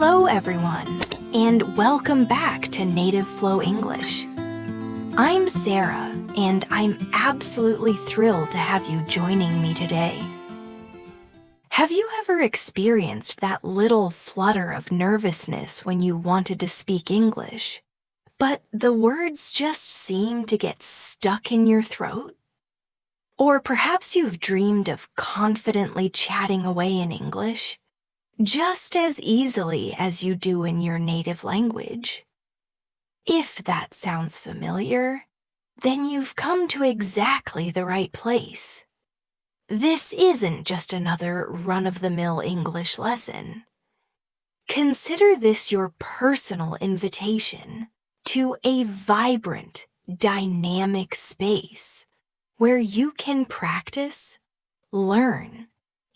Hello, everyone, and welcome back to Native Flow English. I'm Sarah, and I'm absolutely thrilled to have you joining me today. Have you ever experienced that little flutter of nervousness when you wanted to speak English, but the words just seem to get stuck in your throat? Or perhaps you've dreamed of confidently chatting away in English, just as easily as you do in your native language. If that sounds familiar, then you've come to exactly the right place. This isn't just another run-of-the-mill English lesson. Consider this your personal invitation to a vibrant, dynamic space where you can practice, learn,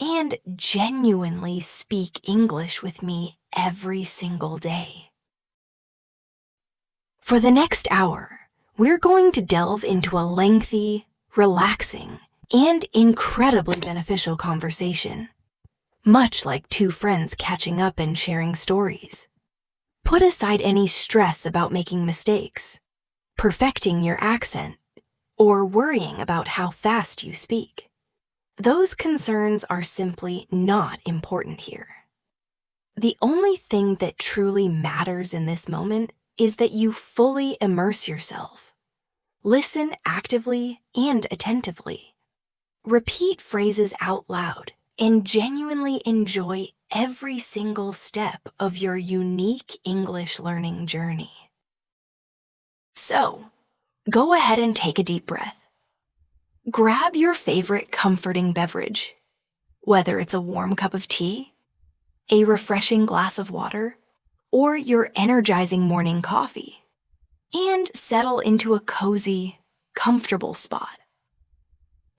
and genuinely speak English with me every single day. For the next hour, we're going to delve into a lengthy, relaxing, and incredibly beneficial conversation, much like two friends catching up and sharing stories. Put aside any stress about making mistakes, perfecting your accent, or worrying about how fast you speak. Those concerns are simply not important here. The only thing that truly matters in this moment is that you fully immerse yourself. Listen actively and attentively. Repeat phrases out loud and genuinely enjoy every single step of your unique English learning journey. So, go ahead and take a deep breath. Grab your favorite comforting beverage, whether it's a warm cup of tea, a refreshing glass of water, or your energizing morning coffee, and settle into a cozy, comfortable spot.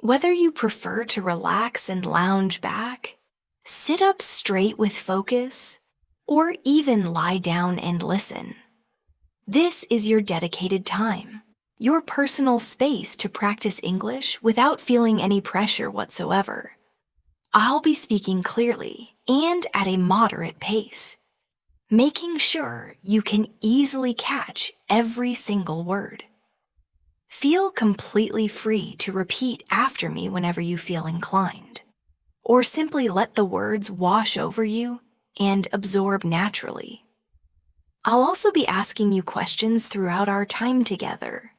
Whether you prefer to relax and lounge back, sit up straight with focus, or even lie down and listen, this is your dedicated time. Your personal space to practice English without feeling any pressure whatsoever. I'll be speaking clearly and at a moderate pace, making sure you can easily catch every single word. Feel completely free to repeat after me whenever you feel inclined, or simply let the words wash over you and absorb naturally. I'll also be asking you questions throughout our time together,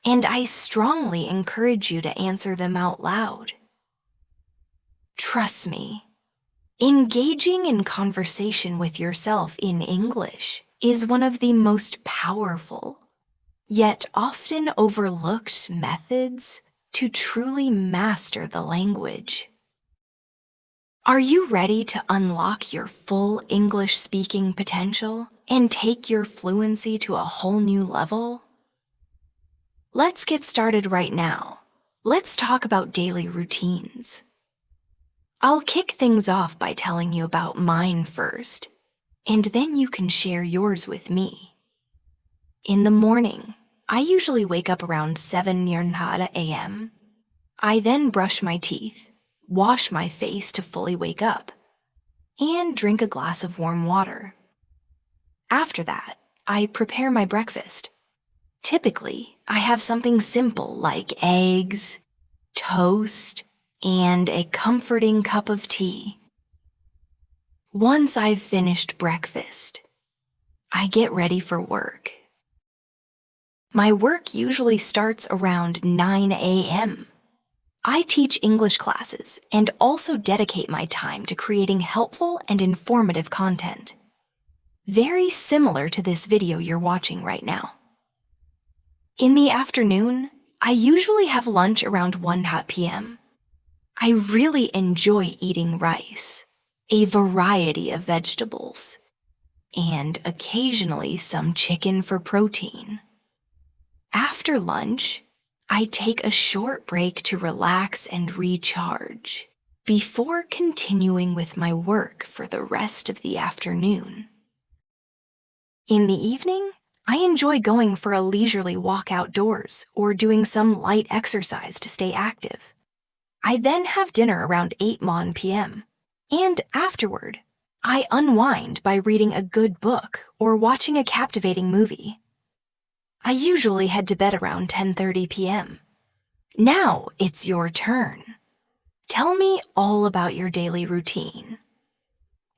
and I strongly encourage you to answer them out loud. Trust me, engaging in conversation with yourself in English is one of the most powerful, yet often overlooked methods to truly master the language. Are you ready to unlock your full English speaking potential and take your fluency to a whole new level? Let's get started right now. Let's talk about daily routines. I'll kick things off by telling you about mine first, and then you can share yours with me. In the morning, I usually wake up around 7 a.m. I then brush my teeth, wash my face to fully wake up, and drink a glass of warm water. After that, I prepare my breakfast. Typically, I have something simple like eggs, toast, and a comforting cup of tea. Once I've finished breakfast, I get ready for work. My work usually starts around 9 a.m. I teach English classes and also dedicate my time to creating helpful and informative content. Very similar to this video you're watching right now. In the afternoon, I usually have lunch around 1 p.m. I really enjoy eating rice, a variety of vegetables, and occasionally some chicken for protein. After lunch, I take a short break to relax and recharge before continuing with my work for the rest of the afternoon. In the evening, I enjoy going for a leisurely walk outdoors or doing some light exercise to stay active. I then have dinner around 8 p.m. And afterward, I unwind by reading a good book or watching a captivating movie. I usually head to bed around 10:30 p.m. Now it's your turn. Tell me all about your daily routine.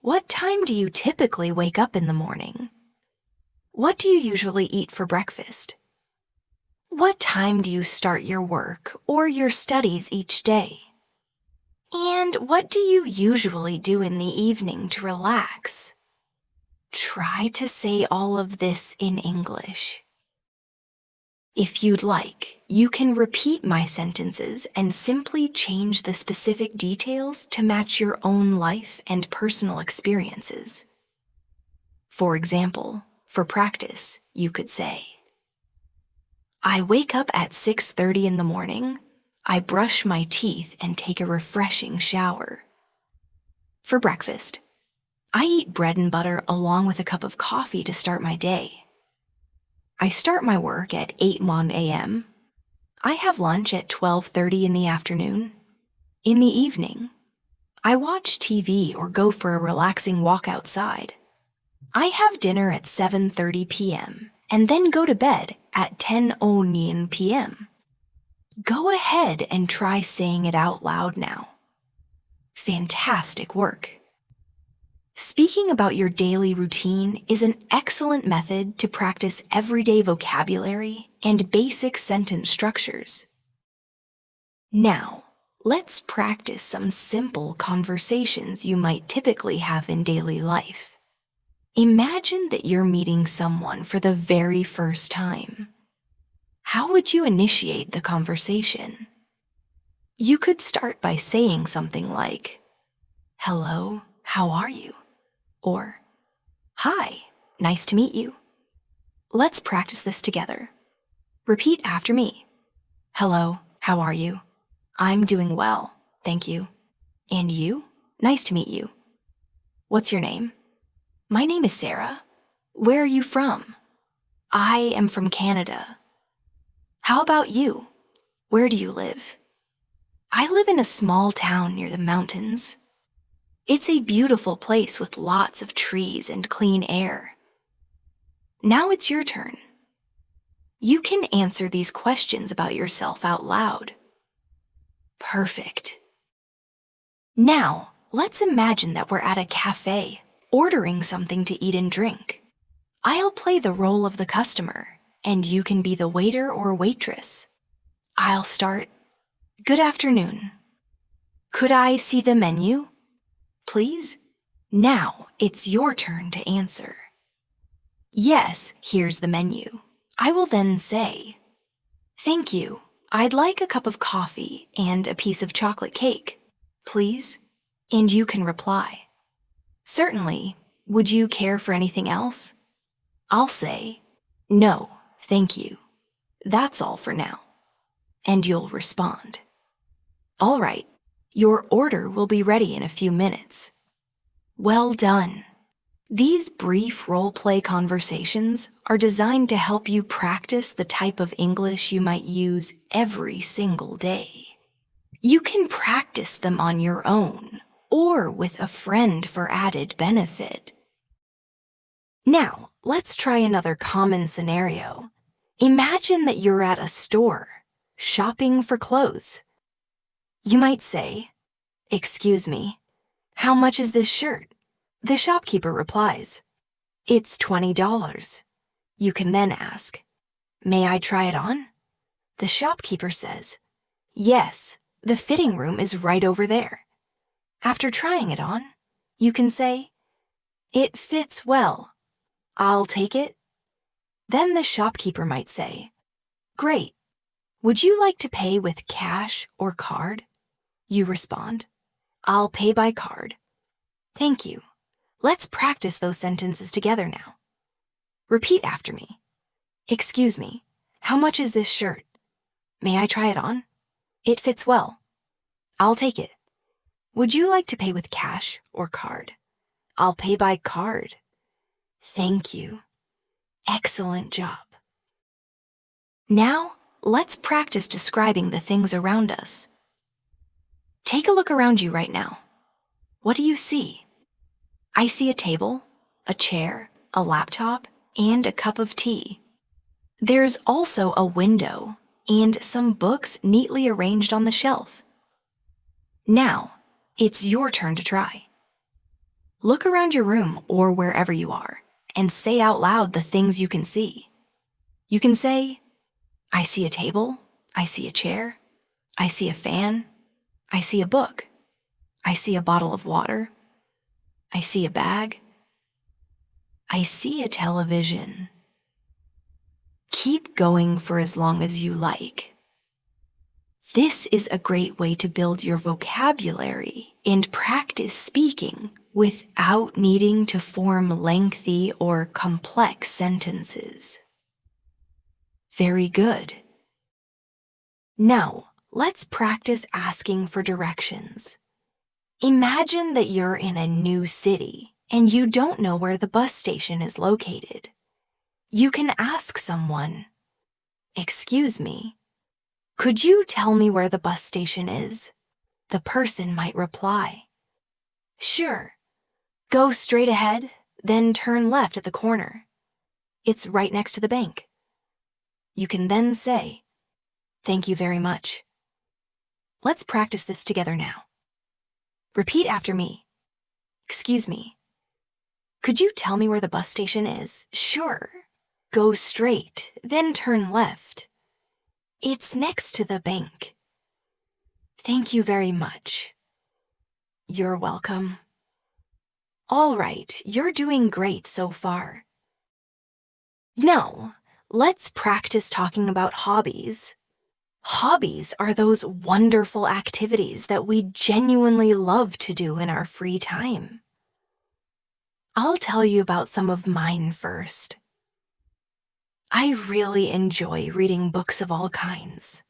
What time do you typically wake up in the morning? What do you usually eat for breakfast? What time do you start your work or your studies each day? And what do you usually do in the evening to relax? Try to say all of this in English. If you'd like, you can repeat my sentences and simply change the specific details to match your own life and personal experiences. For example, for practice, you could say, I wake up at 6:30 in the morning. I brush my teeth and take a refreshing shower. For breakfast, I eat bread and butter along with a cup of coffee to start my day. I start my work at 8:01 a.m. I have lunch at 12:30 in the afternoon. In the evening, I watch TV or go for a relaxing walk outside. I have dinner at 7:30 p.m. and then go to bed at 10:09 p.m. Go ahead and try saying it out loud now. Fantastic work. Speaking about your daily routine is an excellent method to practice everyday vocabulary and basic sentence structures. Now, let's practice some simple conversations you might typically have in daily life. Imagine that you're meeting someone for the very first time. How would you initiate the conversation? You could start by saying something like, "Hello, how are you?" Or, "Hi, nice to meet you." Let's practice this together. Repeat after me. Hello, how are you? I'm doing well, thank you. And you? Nice to meet you. What's your name? My name is Sarah. Where are you from? I am from Canada. How about you? Where do you live? I live in a small town near the mountains. It's a beautiful place with lots of trees and clean air. Now it's your turn. You can answer these questions about yourself out loud. Perfect. Now, let's imagine that we're at a cafe, ordering something to eat and drink. I'll play the role of the customer, and you can be the waiter or waitress. I'll start. Good afternoon. Could I see the menu? Please? Now it's your turn to answer. Yes, here's the menu. I will then say, thank you. I'd like a cup of coffee and a piece of chocolate cake, please? And you can reply, certainly. Would you care for anything else? I'll say, no, thank you. That's all for now. And you'll respond, all right. Your order will be ready in a few minutes. Well done. These brief role-play conversations are designed to help you practice the type of English you might use every single day. You can practice them on your own or with a friend for added benefit. Now, let's try another common scenario. Imagine that you're at a store, shopping for clothes. You might say, excuse me, how much is this shirt? The shopkeeper replies, it's $20. You can then ask, may I try it on? The shopkeeper says, yes, the fitting room is right over there. After trying it on, you can say, it fits well. I'll take it. Then the shopkeeper might say, great. Would you like to pay with cash or card? You respond, I'll pay by card. Thank you. Let's practice those sentences together now. Repeat after me. Excuse me, how much is this shirt? May I try it on? It fits well. I'll take it. Would you like to pay with cash or card? I'll pay by card. Thank you. Excellent job. Now, let's practice describing the things around us. Take a look around you right now. What do you see? I see a table, a chair, a laptop, and a cup of tea. There's also a window and some books neatly arranged on the shelf. Now, it's your turn to try. Look around your room or wherever you are and say out loud the things you can see. You can say, I see a table, I see a chair, I see a fan, I see a book, I see a bottle of water, I see a bag, I see a television. Keep going for as long as you like. This is a great way to build your vocabulary and practice speaking without needing to form lengthy or complex sentences. Very good. Now, let's practice asking for directions. Imagine that you're in a new city and you don't know where the bus station is located. You can ask someone, "Excuse me, could you tell me where the bus station is?" The person might reply, "Sure. Go straight ahead, then turn left at the corner. It's right next to the bank." You can then say, "Thank you very much." Let's practice this together now. Repeat after me. "Excuse me. Could you tell me where the bus station is?" "Sure. Go straight, then turn left. It's next to the bank." "Thank you very much." "You're welcome." All right, you're doing great so far. Now, let's practice talking about hobbies. Hobbies are those wonderful activities that we genuinely love to do in our free time. I'll tell you about some of mine first. I really enjoy reading books of all kinds.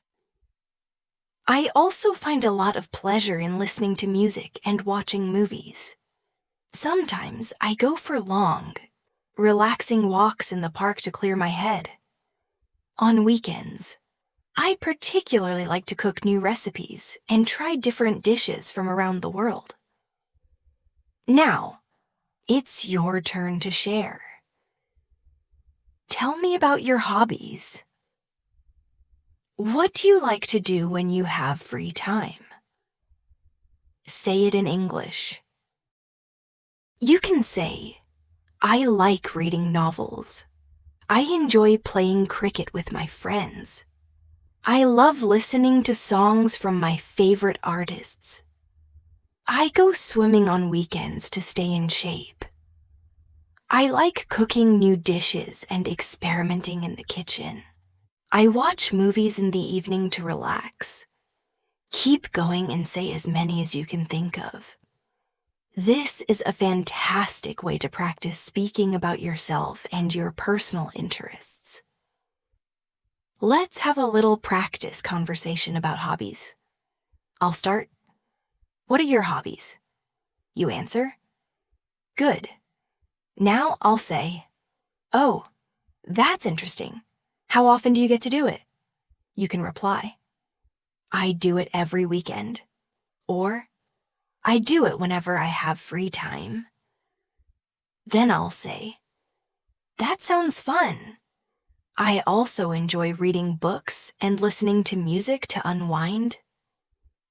I also find a lot of pleasure in listening to music and watching movies. Sometimes I go for long, relaxing walks in the park to clear my head. On weekends, I particularly like to cook new recipes and try different dishes from around the world. Now, it's your turn to share. Tell me about your hobbies. What do you like to do when you have free time? Say it in English. You can say, "I like reading novels. I enjoy playing cricket with my friends. I love listening to songs from my favorite artists. I go swimming on weekends to stay in shape. I like cooking new dishes and experimenting in the kitchen. I watch movies in the evening to relax." Keep going and say as many as you can think of. This is a fantastic way to practice speaking about yourself and your personal interests. Let's have a little practice conversation about hobbies. I'll start. What are your hobbies? You answer. Good. Now I'll say, "Oh, that's interesting. How often do you get to do it?" You can reply, "I do it every weekend," or "I do it whenever I have free time." Then I'll say, "That sounds fun. I also enjoy reading books and listening to music to unwind."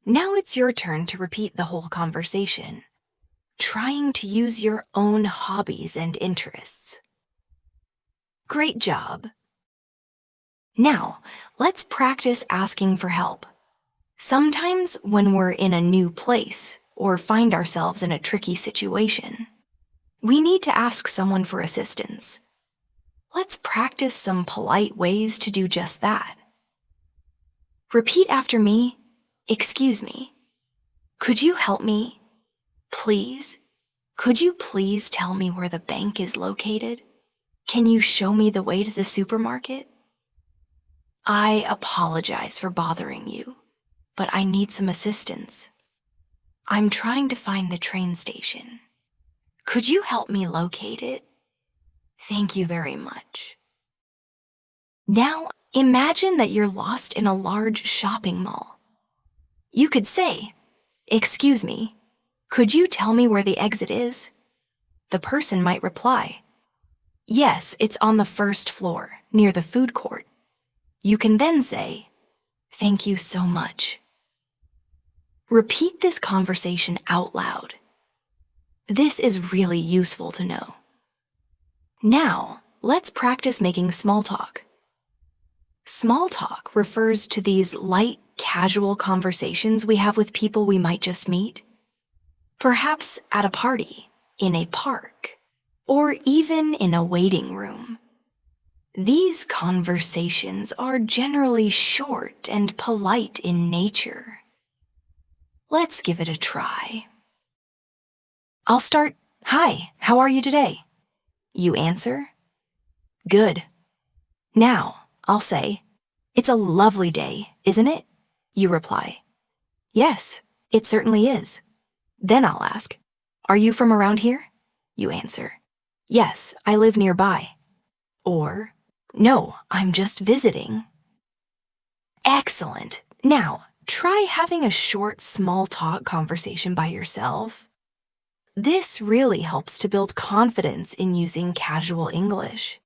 Now it's your turn to repeat the whole conversation, trying to use your own hobbies and interests. Great job. Now, let's practice asking for help. Sometimes when we're in a new place or find ourselves in a tricky situation, we need to ask someone for assistance. Let's practice some polite ways to do just that. Repeat after me. "Excuse me. Could you help me? Please? Could you please tell me where the bank is located? Can you show me the way to the supermarket? I apologize for bothering you, but I need some assistance. I'm trying to find the train station. Could you help me locate it? Thank you very much." Now, imagine that you're lost in a large shopping mall. You could say, "Excuse me, could you tell me where the exit is?" the person might reply, "Yes, it's on the first floor, near the food court." You can then say, "Thank you so much." Repeat this conversation out loud. This is really useful to know. Now, let's practice making small talk. Small talk refers to these light, casual conversations we have with people we might just meet. Perhaps at a party, in a park, or even in a waiting room. These conversations are generally short and polite in nature. Let's give it a try. I'll start, "Hi, how are you today?" You answer, "Good." Now, I'll say, "It's a lovely day, isn't it?" You reply, "Yes, it certainly is." Then I'll ask, "Are you from around here?" You answer, "Yes, I live nearby." Or, "No, I'm just visiting." Excellent. Now, try having a short, small talk conversation by yourself. This really helps to build confidence in using casual English.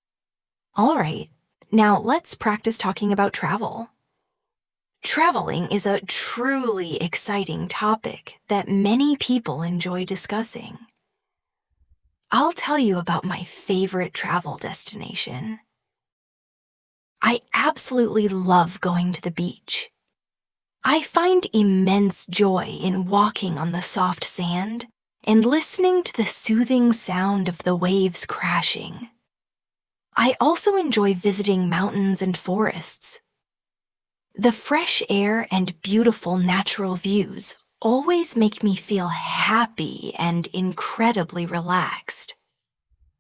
All right, now let's practice talking about travel. Traveling is a truly exciting topic that many people enjoy discussing. I'll tell you about my favorite travel destination. I absolutely love going to the beach. I find immense joy in walking on the soft sand and listening to the soothing sound of the waves crashing. I also enjoy visiting mountains and forests. The fresh air and beautiful natural views always make me feel happy and incredibly relaxed.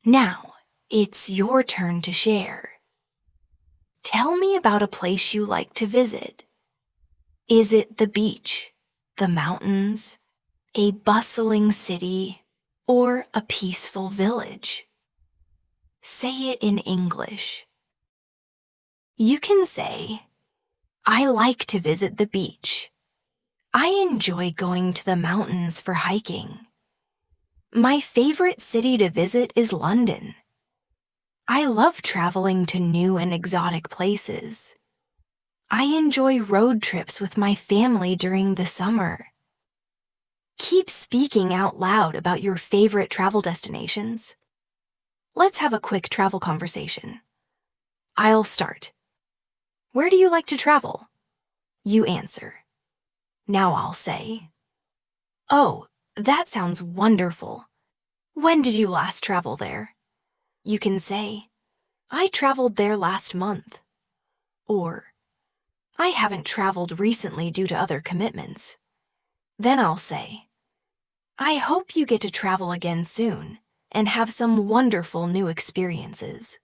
Now, it's your turn to share. Tell me about a place you like to visit. Is it the beach, the mountains, a bustling city, or a peaceful village? Say it in English. You can say, "I like to visit the beach. I enjoy going to the mountains for hiking. My favorite city to visit is London. I love traveling to new and exotic places. I enjoy road trips with my family during the summer." Keep speaking out loud about your favorite travel destinations. Let's have a quick travel conversation. I'll start. "Where do you like to travel?" You answer. Now I'll say, "Oh, that sounds wonderful. When did you last travel there?" You can say, "I traveled there last month." Or, "I haven't traveled recently due to other commitments." Then I'll say, "I hope you get to travel again soon and have some wonderful new experiences."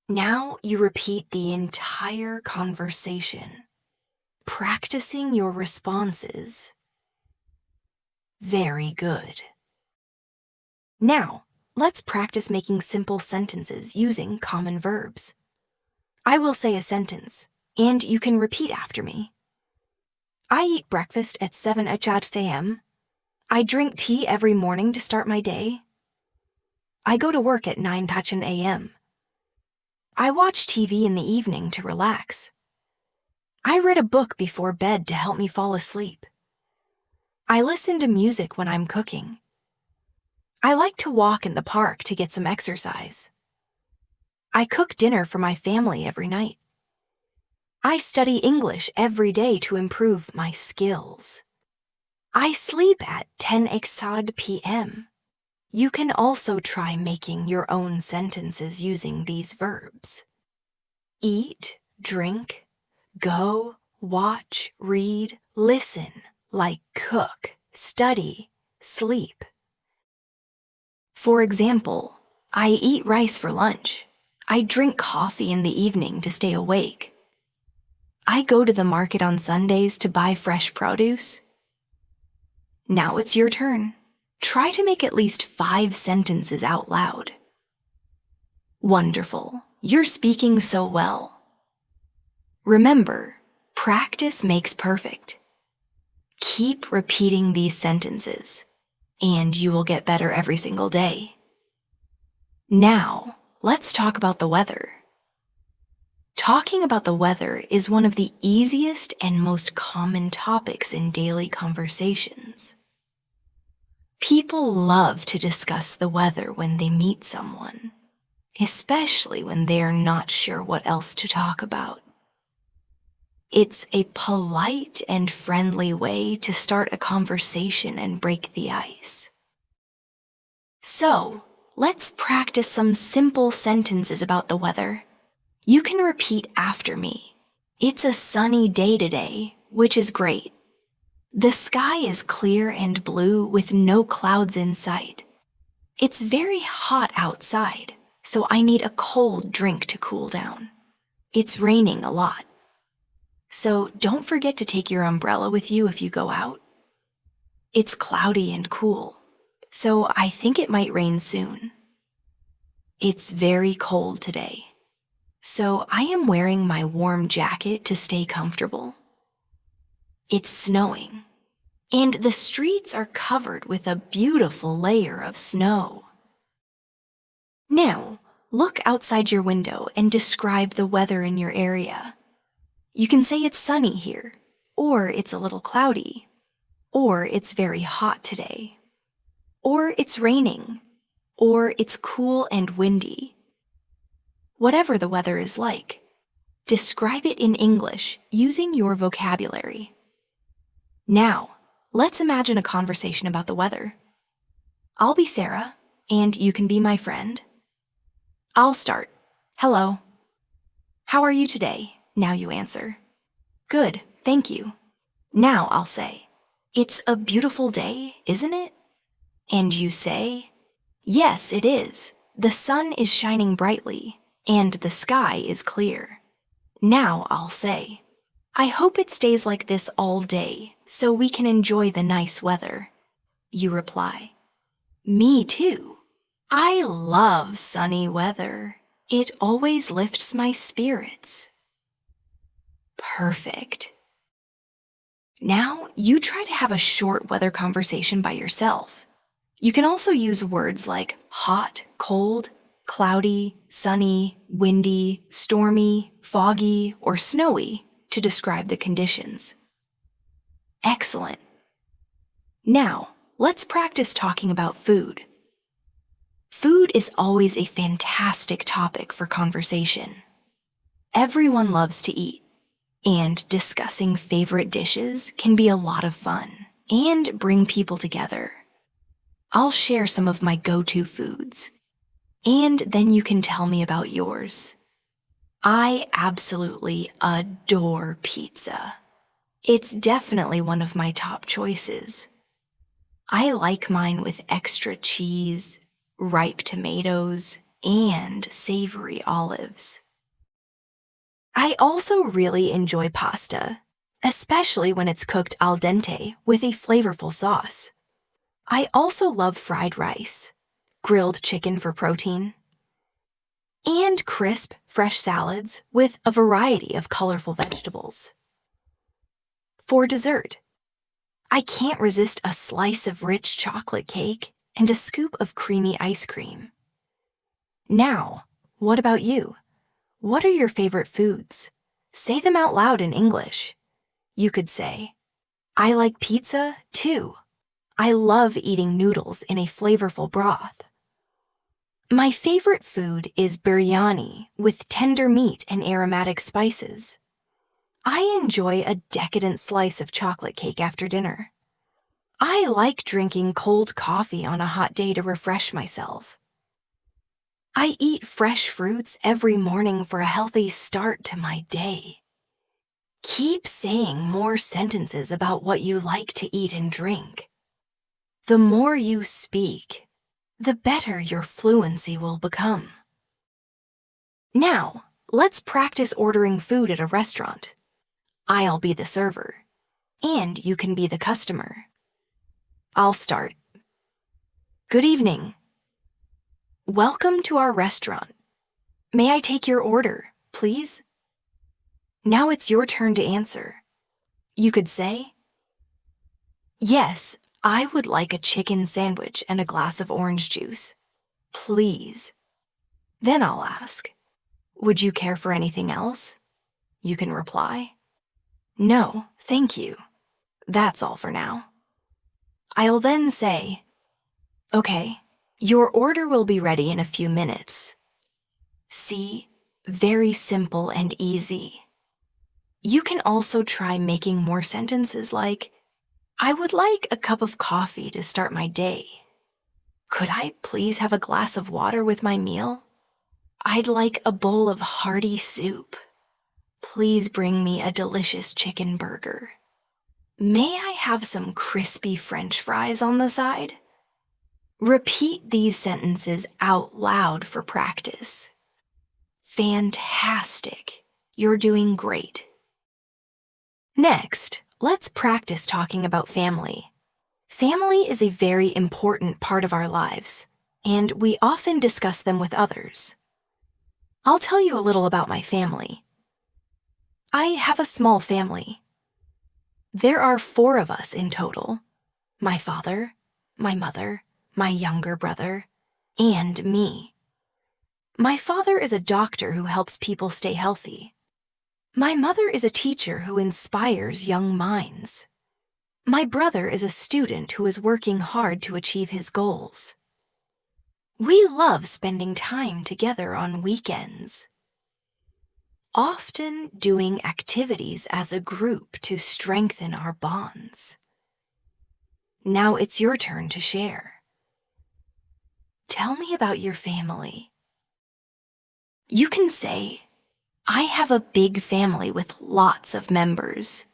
Now you repeat the entire conversation, practicing your responses. Very good. Now, let's practice making simple sentences using common verbs. I will say a sentence, and you can repeat after me. I eat breakfast at 7 a.m. I drink tea every morning to start my day. I go to work at 9 a.m. I watch TV in the evening to relax. I read a book before bed to help me fall asleep. I listen to music when I'm cooking. I like to walk in the park to get some exercise. I cook dinner for my family every night. I study English every day to improve my skills. I sleep at 10 p.m. You can also try making your own sentences using these verbs. Eat, drink, go, watch, read, listen, like cook, study, sleep. For example, I eat rice for lunch. I drink coffee in the evening to stay awake. I go to the market on Sundays to buy fresh produce. Now it's your turn. Try to make at least 5 sentences out loud. Wonderful. You're speaking so well. Remember, practice makes perfect. Keep repeating these sentences. and you will get better every single day. Now, let's talk about the weather. Talking about the weather is one of the easiest and most common topics in daily conversations. People love to discuss the weather when they meet someone, especially when they're not sure what else to talk about. It's a polite and friendly way to start a conversation and break the ice. So, let's practice some simple sentences about the weather. You can repeat after me. It's a sunny day today, which is great. The sky is clear and blue with no clouds in sight. It's very hot outside, so I need a cold drink to cool down. It's raining a lot. So don't forget to take your umbrella with you if you go out. It's cloudy and cool, so I think it might rain soon. It's very cold today, so I am wearing my warm jacket to stay comfortable. It's snowing, and the streets are covered with a beautiful layer of snow. Now, look outside your window and describe the weather in your area. You can say it's sunny here, or it's a little cloudy, or it's very hot today, or it's raining, or it's cool and windy. Whatever the weather is like, describe it in English using your vocabulary. Now, let's imagine a conversation about the weather. I'll be Sarah, and you can be my friend. I'll start. Hello. How are you today? Now you answer. Good, thank you. Now I'll say, it's a beautiful day, isn't it? And you say, yes, it is. The sun is shining brightly, and the sky is clear. Now I'll say, I hope it stays like this all day, so we can enjoy the nice weather. You reply, me too. I love sunny weather. It always lifts my spirits. Perfect. Now, you try to have a short weather conversation by yourself. You can also use words like hot, cold, cloudy, sunny, windy, stormy, foggy, or snowy to describe the conditions. Excellent. Now, let's practice talking about food. Food is always a fantastic topic for conversation. Everyone loves to eat, and discussing favorite dishes can be a lot of fun and bring people together. I'll share some of my go-to foods, and then you can tell me about yours. I absolutely adore pizza. It's definitely one of my top choices. I like mine with extra cheese, ripe tomatoes, and savory olives. I also really enjoy pasta, especially when it's cooked al dente with a flavorful sauce. I also love fried rice, grilled chicken for protein, and crisp, fresh salads with a variety of colorful vegetables. For dessert, I can't resist a slice of rich chocolate cake and a scoop of creamy ice cream. Now, what about you? What are your favorite foods? Say them out loud in English. You could say, I like pizza, too. I love eating noodles in a flavorful broth. My favorite food is biryani with tender meat and aromatic spices. I enjoy a decadent slice of chocolate cake after dinner. I like drinking cold coffee on a hot day to refresh myself. I eat fresh fruits every morning for a healthy start to my day. Keep saying more sentences about what you like to eat and drink. The more you speak, the better your fluency will become. Now, let's practice ordering food at a restaurant. I'll be the server, and you can be the customer. I'll start. Good evening. Welcome to our restaurant. May I take your order, please? Now it's your turn to answer. You could say, yes, I would like a chicken sandwich and a glass of orange juice. Please. Then I'll ask, would you care for anything else? You can reply, no, thank you. That's all for now. I'll then say, okay, your order will be ready in a few minutes. See, very simple and easy. You can also try making more sentences like, I would like a cup of coffee to start my day. Could I please have a glass of water with my meal? I'd like a bowl of hearty soup. Please bring me a delicious chicken burger. May I have some crispy French fries on the side? Repeat these sentences out loud for practice. Fantastic. You're doing great. Next, let's practice talking about family. Family is a very important part of our lives, and we often discuss them with others. I'll tell you a little about my family. I have a small family. There are 4 of us in total: my father, my mother, my younger brother, and me. My father is a doctor who helps people stay healthy. My mother is a teacher who inspires young minds. My brother is a student who is working hard to achieve his goals. We love spending time together on weekends, often doing activities as a group to strengthen our bonds. Now it's your turn to share. Tell me about your family. You can say, I have a big family with lots of members.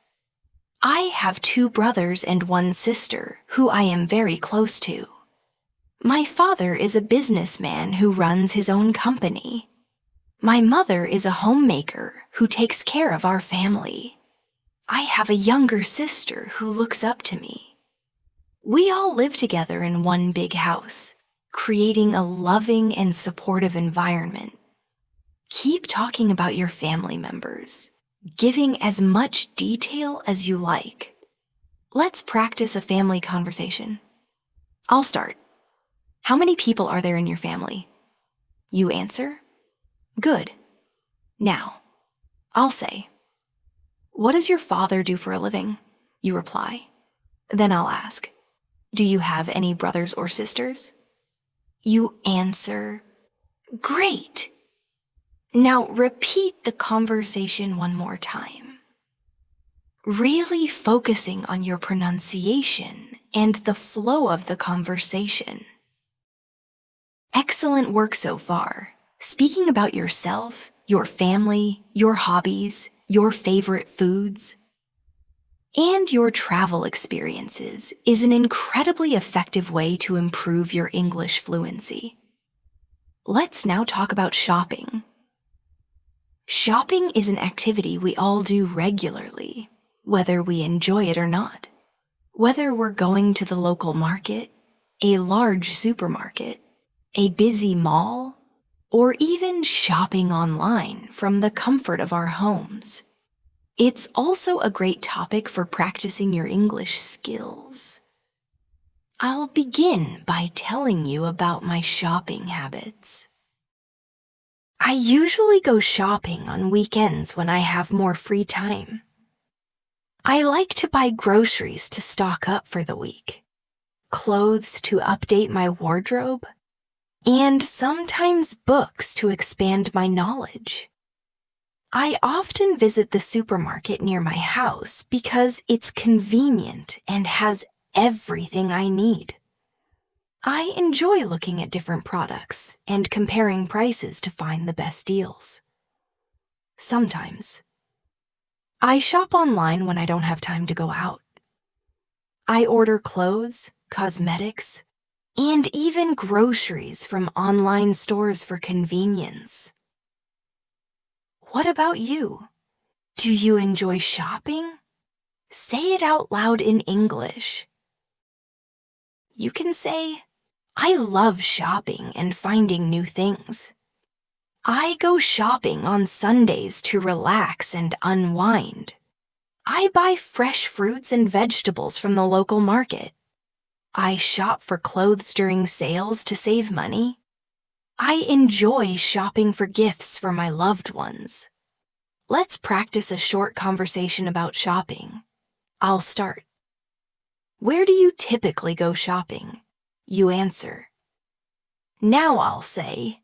I have 2 brothers and 1 sister who I am very close to. My father is a businessman who runs his own company. My mother is a homemaker who takes care of our family. I have a younger sister who looks up to me. We all live together in one big house, creating a loving and supportive environment. Keep talking about your family members, giving as much detail as you like. Let's practice a family conversation. I'll start. How many people are there in your family? You answer, good. Now, I'll say, what does your father do for a living? You reply. Then I'll ask, do you have any brothers or sisters? You answer, great. Now repeat the conversation one more time, really focusing on your pronunciation and the flow of the conversation. Excellent work so far. Speaking about yourself, your family, your hobbies, your favorite foods, and your travel experiences is an incredibly effective way to improve your English fluency. Let's now talk about shopping. Shopping is an activity we all do regularly, whether we enjoy it or not. Whether we're going to the local market, a large supermarket, a busy mall, or even shopping online from the comfort of our homes. It's also a great topic for practicing your English skills. I'll begin by telling you about my shopping habits. I usually go shopping on weekends when I have more free time. I like to buy groceries to stock up for the week, clothes to update my wardrobe, and sometimes books to expand my knowledge. I often visit the supermarket near my house because it's convenient and has everything I need. I enjoy looking at different products and comparing prices to find the best deals. Sometimes, I shop online when I don't have time to go out. I order clothes, cosmetics, and even groceries from online stores for convenience. What about you? Do you enjoy shopping? Say it out loud in English. You can say, I love shopping and finding new things. I go shopping on Sundays to relax and unwind. I buy fresh fruits and vegetables from the local market. I shop for clothes during sales to save money. I enjoy shopping for gifts for my loved ones. Let's practice a short conversation about shopping. I'll start. Where do you typically go shopping? You answer. Now I'll say,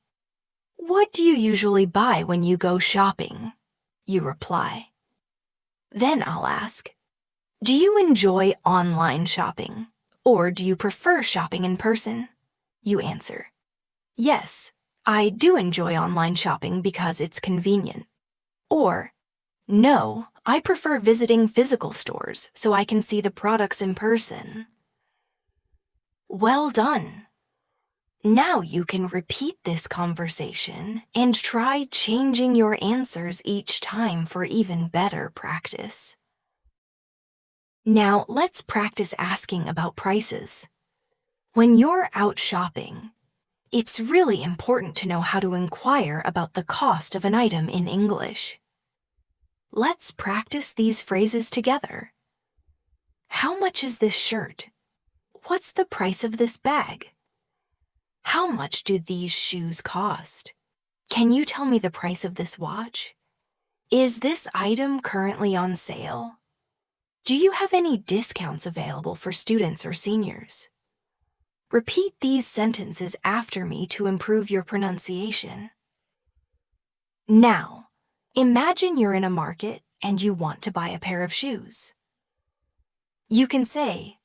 what do you usually buy when you go shopping? You reply. Then I'll ask, do you enjoy online shopping, or do you prefer shopping in person? You answer. Yes, I do enjoy online shopping because it's convenient. Or, no, I prefer visiting physical stores so I can see the products in person. Well done. Now you can repeat this conversation and try changing your answers each time for even better practice. Now let's practice asking about prices. When you're out shopping, it's really important to know how to inquire about the cost of an item in English. Let's practice these phrases together. How much is this shirt? What's the price of this bag? How much do these shoes cost? Can you tell me the price of this watch? Is this item currently on sale? Do you have any discounts available for students or seniors? Repeat these sentences after me to improve your pronunciation. Now, imagine you're in a market and you want to buy a pair of shoes. You can say,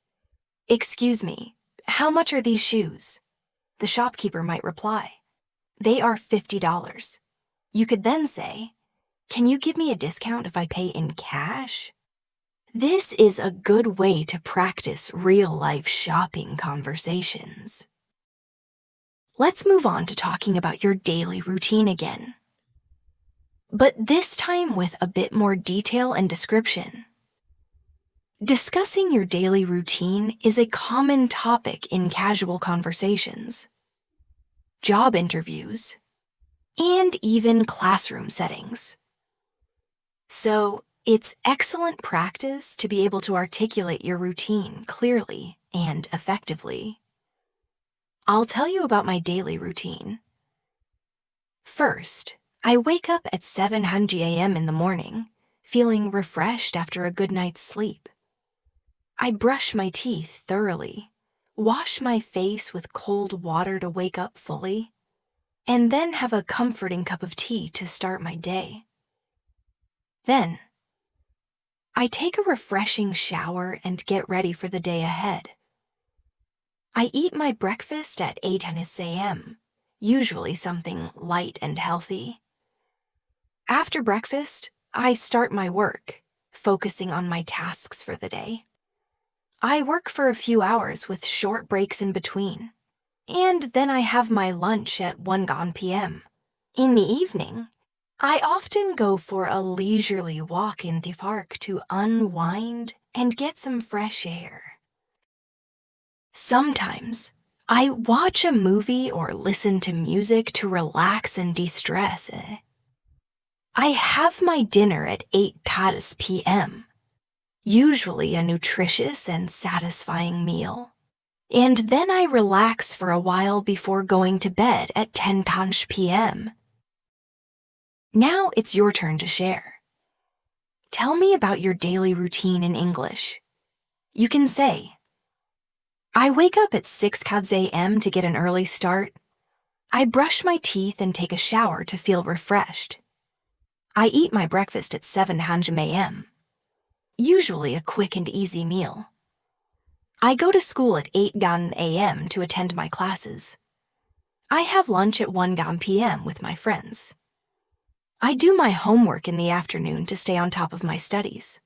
excuse me, how much are these shoes? The shopkeeper might reply, they are $50. You could then say, can you give me a discount if I pay in cash? This is a good way to practice real-life shopping conversations. Let's move on to talking about your daily routine again. But this time with a bit more detail and description. Discussing your daily routine is a common topic in casual conversations, job interviews, and even classroom settings. So, it's excellent practice to be able to articulate your routine clearly and effectively. I'll tell you about my daily routine. First, I wake up at 7:00 a.m. in the morning, feeling refreshed after a good night's sleep. I brush my teeth thoroughly, wash my face with cold water to wake up fully, and then have a comforting cup of tea to start my day. Then, I take a refreshing shower and get ready for the day ahead. I eat my breakfast at 8:00 a.m., usually something light and healthy. After breakfast, I start my work, focusing on my tasks for the day. I work for a few hours with short breaks in between, and then I have my lunch at 1 p.m. In the evening, I often go for a leisurely walk in the park to unwind and get some fresh air. Sometimes, I watch a movie or listen to music to relax and de-stress. I have my dinner at 8:00 p.m., usually a nutritious and satisfying meal. And then I relax for a while before going to bed at 10:00 p.m. Now it's your turn to share. Tell me about your daily routine in English. You can say, I wake up at 6:00 a.m. to get an early start. I brush my teeth and take a shower to feel refreshed. I eat my breakfast at 7:00 a.m., usually a quick and easy meal. I go to school at 8:00 a.m. to attend my classes. I have lunch at 1 p.m. with my friends. I do my homework in the afternoon to stay on top of my studies.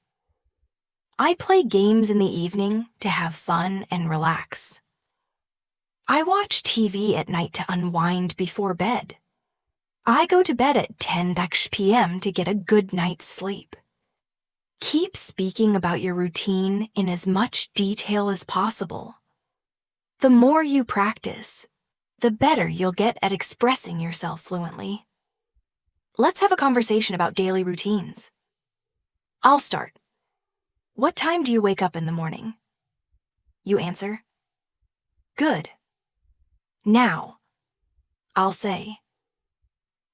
I play games in the evening to have fun and relax. I watch TV at night to unwind before bed. I go to bed at 10:00 p.m. to get a good night's sleep. Keep speaking about your routine in as much detail as possible. The more you practice, the better you'll get at expressing yourself fluently. Let's have a conversation about daily routines. I'll start. What time do you wake up in the morning? You answer, Good. Now, I'll say,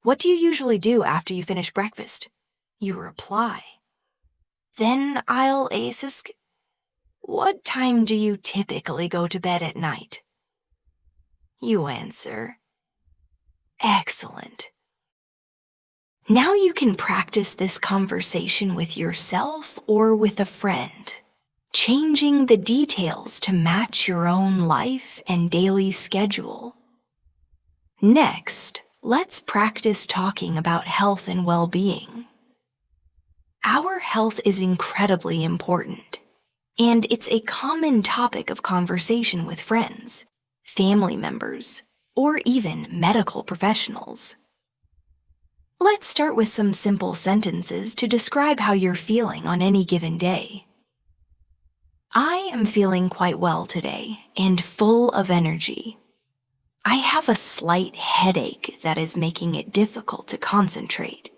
what do you usually do after you finish breakfast? You reply. Then I'll ask, what time do you typically go to bed at night? You answer. Excellent. Now you can practice this conversation with yourself or with a friend, changing the details to match your own life and daily schedule. Next, let's practice talking about health and well-being. Our health is incredibly important, and it's a common topic of conversation with friends, family members, or even medical professionals. Let's start with some simple sentences to describe how you're feeling on any given day. I am feeling quite well today and full of energy. I have a slight headache that is making it difficult to concentrate.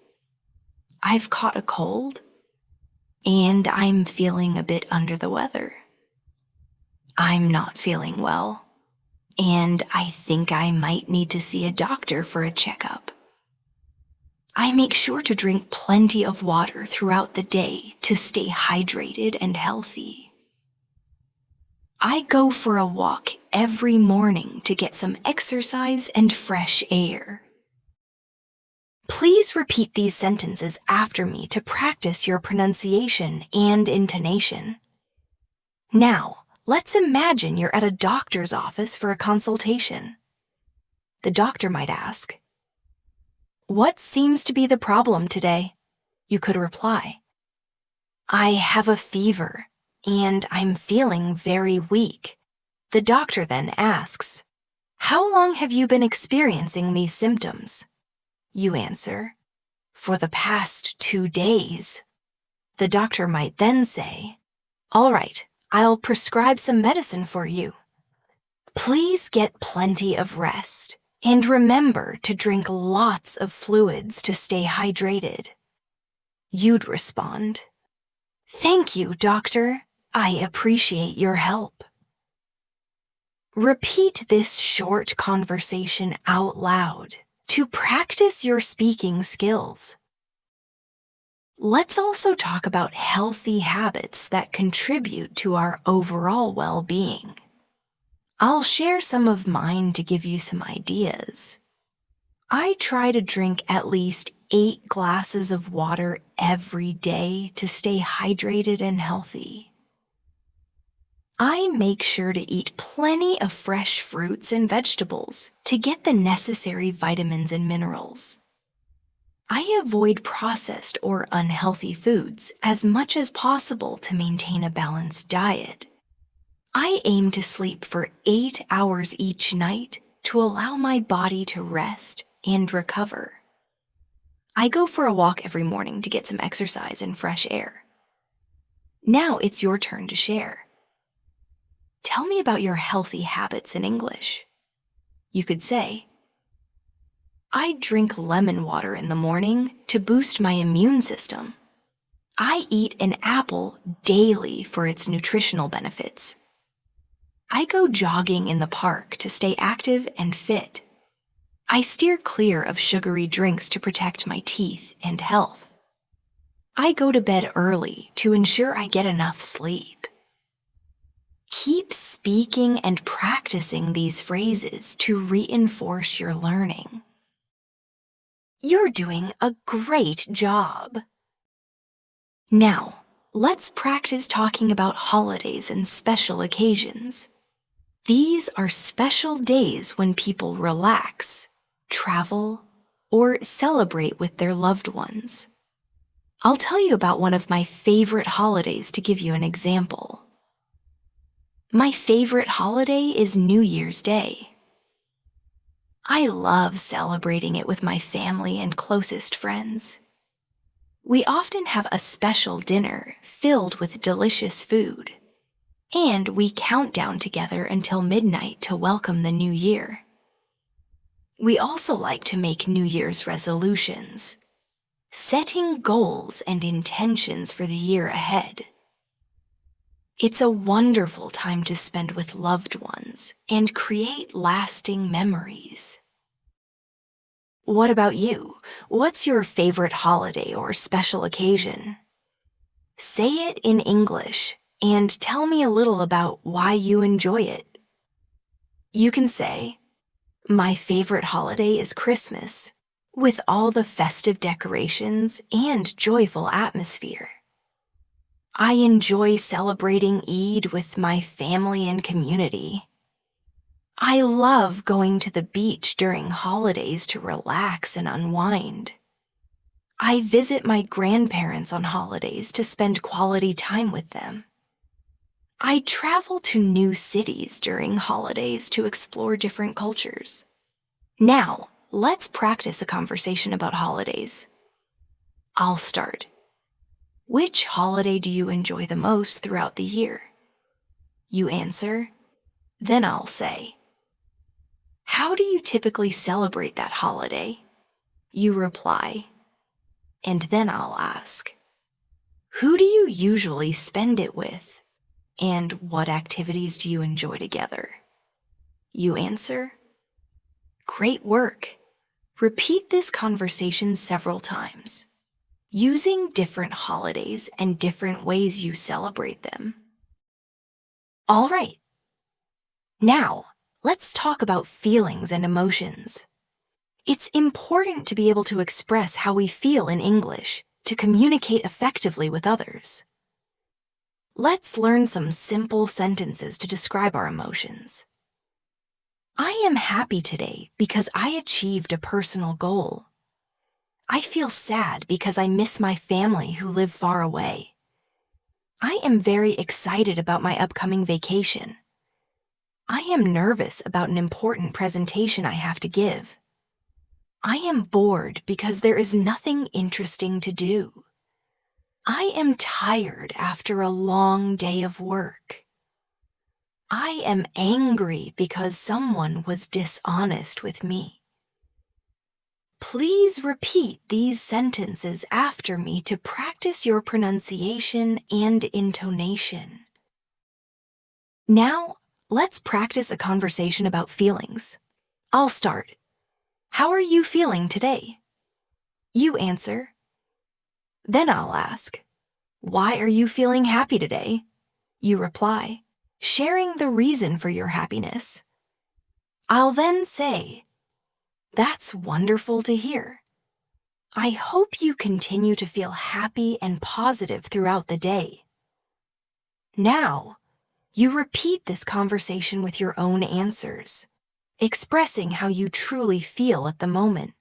I've caught a cold, and I'm feeling a bit under the weather. I'm not feeling well, and I think I might need to see a doctor for a checkup. I make sure to drink plenty of water throughout the day to stay hydrated and healthy. I go for a walk every morning to get some exercise and fresh air. Please repeat these sentences after me to practice your pronunciation and intonation. Now, let's imagine you're at a doctor's office for a consultation. The doctor might ask, what seems to be the problem today? You could reply, I have a fever, and I'm feeling very weak. The doctor then asks, how long have you been experiencing these symptoms? You answer, for the past 2 days. The doctor might then say, all right, I'll prescribe some medicine for you. Please get plenty of rest. And remember to drink lots of fluids to stay hydrated. You'd respond, thank you, doctor. I appreciate your help. Repeat this short conversation out loud to practice your speaking skills. Let's also talk about healthy habits that contribute to our overall well-being. I'll share some of mine to give you some ideas. I try to drink at least 8 glasses of water every day to stay hydrated and healthy. I make sure to eat plenty of fresh fruits and vegetables to get the necessary vitamins and minerals. I avoid processed or unhealthy foods as much as possible to maintain a balanced diet. I aim to sleep for 8 hours each night to allow my body to rest and recover. I go for a walk every morning to get some exercise and fresh air. Now it's your turn to share. Tell me about your healthy habits in English. You could say, I drink lemon water in the morning to boost my immune system. I eat an apple daily for its nutritional benefits. I go jogging in the park to stay active and fit. I steer clear of sugary drinks to protect my teeth and health. I go to bed early to ensure I get enough sleep. Keep speaking and practicing these phrases to reinforce your learning. You're doing a great job. Now, let's practice talking about holidays and special occasions. These are special days when people relax, travel, or celebrate with their loved ones. I'll tell you about one of my favorite holidays to give you an example. My favorite holiday is New Year's Day. I love celebrating it with my family and closest friends. We often have a special dinner filled with delicious food. And we count down together until midnight to welcome the new year. We also like to make New Year's resolutions, setting goals and intentions for the year ahead. It's a wonderful time to spend with loved ones and create lasting memories. What about you? What's your favorite holiday or special occasion? Say it in English and tell me a little about why you enjoy it. You can say, "My favorite holiday is Christmas, with all the festive decorations and joyful atmosphere. I enjoy celebrating Eid with my family and community. I love going to the beach during holidays to relax and unwind. I visit my grandparents on holidays to spend quality time with them. I travel to new cities during holidays to explore different cultures." Now, let's practice a conversation about holidays. I'll start. Which holiday do you enjoy the most throughout the year? You answer. Then I'll say, how do you typically celebrate that holiday? You reply. And then I'll ask, who do you usually spend it with? And what activities do you enjoy together? You answer. Great work. Repeat this conversation several times, using different holidays and different ways you celebrate them. All right. Now, let's talk about feelings and emotions. It's important to be able to express how we feel in English to communicate effectively with others. Let's learn some simple sentences to describe our emotions. I am happy today because I achieved a personal goal. I feel sad because I miss my family who live far away. I am very excited about my upcoming vacation. I am nervous about an important presentation I have to give. I am bored because there is nothing interesting to do. I am tired after a long day of work. I am angry because someone was dishonest with me. Please repeat these sentences after me to practice your pronunciation and intonation. Now, let's practice a conversation about feelings. I'll start. How are you feeling today? You answer. Then I'll ask, why are you feeling happy today? You reply, sharing the reason for your happiness. I'll then say, that's wonderful to hear. I hope you continue to feel happy and positive throughout the day. Now, you repeat this conversation with your own answers, expressing how you truly feel at the moment.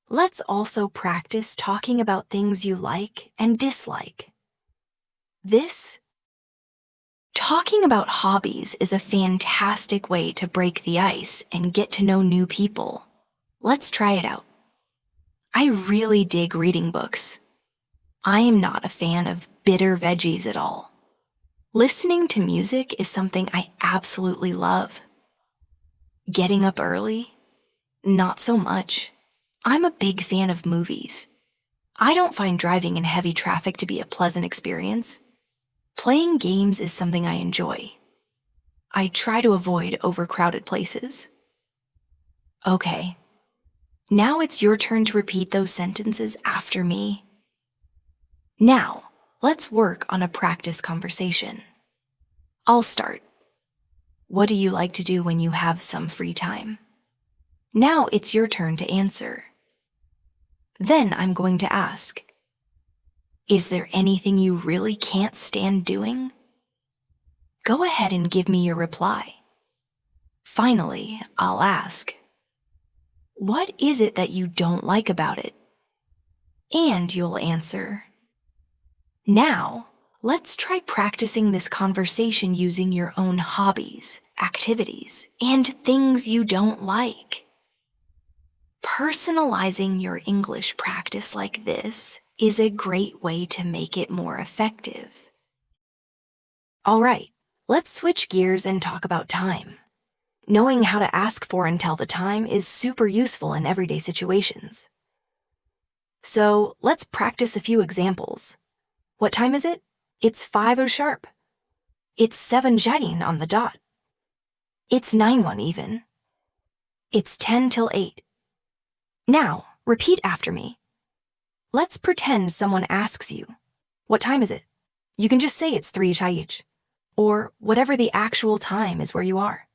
Let's also practice talking about things you like and dislike. Talking about hobbies is a fantastic way to break the ice and get to know new people. Let's try it out. I really dig reading books. I am not a fan of bitter veggies at all. Listening to music is something I absolutely love. Getting up early? Not so much. I'm a big fan of movies. I don't find driving in heavy traffic to be a pleasant experience. Playing games is something I enjoy. I try to avoid overcrowded places. Okay. Now it's your turn to repeat those sentences after me. Now, let's work on a practice conversation. I'll start. What do you like to do when you have some free time? Now it's your turn to answer. Then I'm going to ask, is there anything you really can't stand doing? Go ahead and give me your reply. Finally, I'll ask, what is it that you don't like about it? And you'll answer. Now, let's try practicing this conversation using your own hobbies, activities, and things you don't like. Personalizing your English practice like this is a great way to make it more effective. All right, let's switch gears and talk about time. Knowing how to ask for and tell the time is super useful in everyday situations. So let's practice a few examples. What time is it? It's 5 sharp. It's 7 jarin on the dot. It's 9 even. It's 10 till 8. Now, repeat after me. Let's pretend someone asks you, what time is it? You can just say it's 3 chayich, or whatever the actual time is where you are.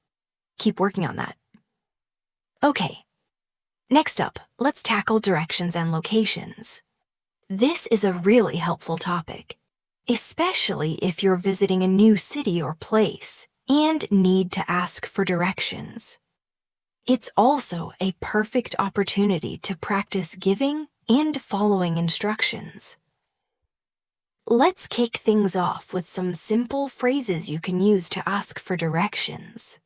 Keep working on that. Okay. Next up, let's tackle directions and locations. This is a really helpful topic, especially if you're visiting a new city or place and need to ask for directions. It's also a perfect opportunity to practice giving and following instructions. Let's kick things off with some simple phrases you can use to ask for directions.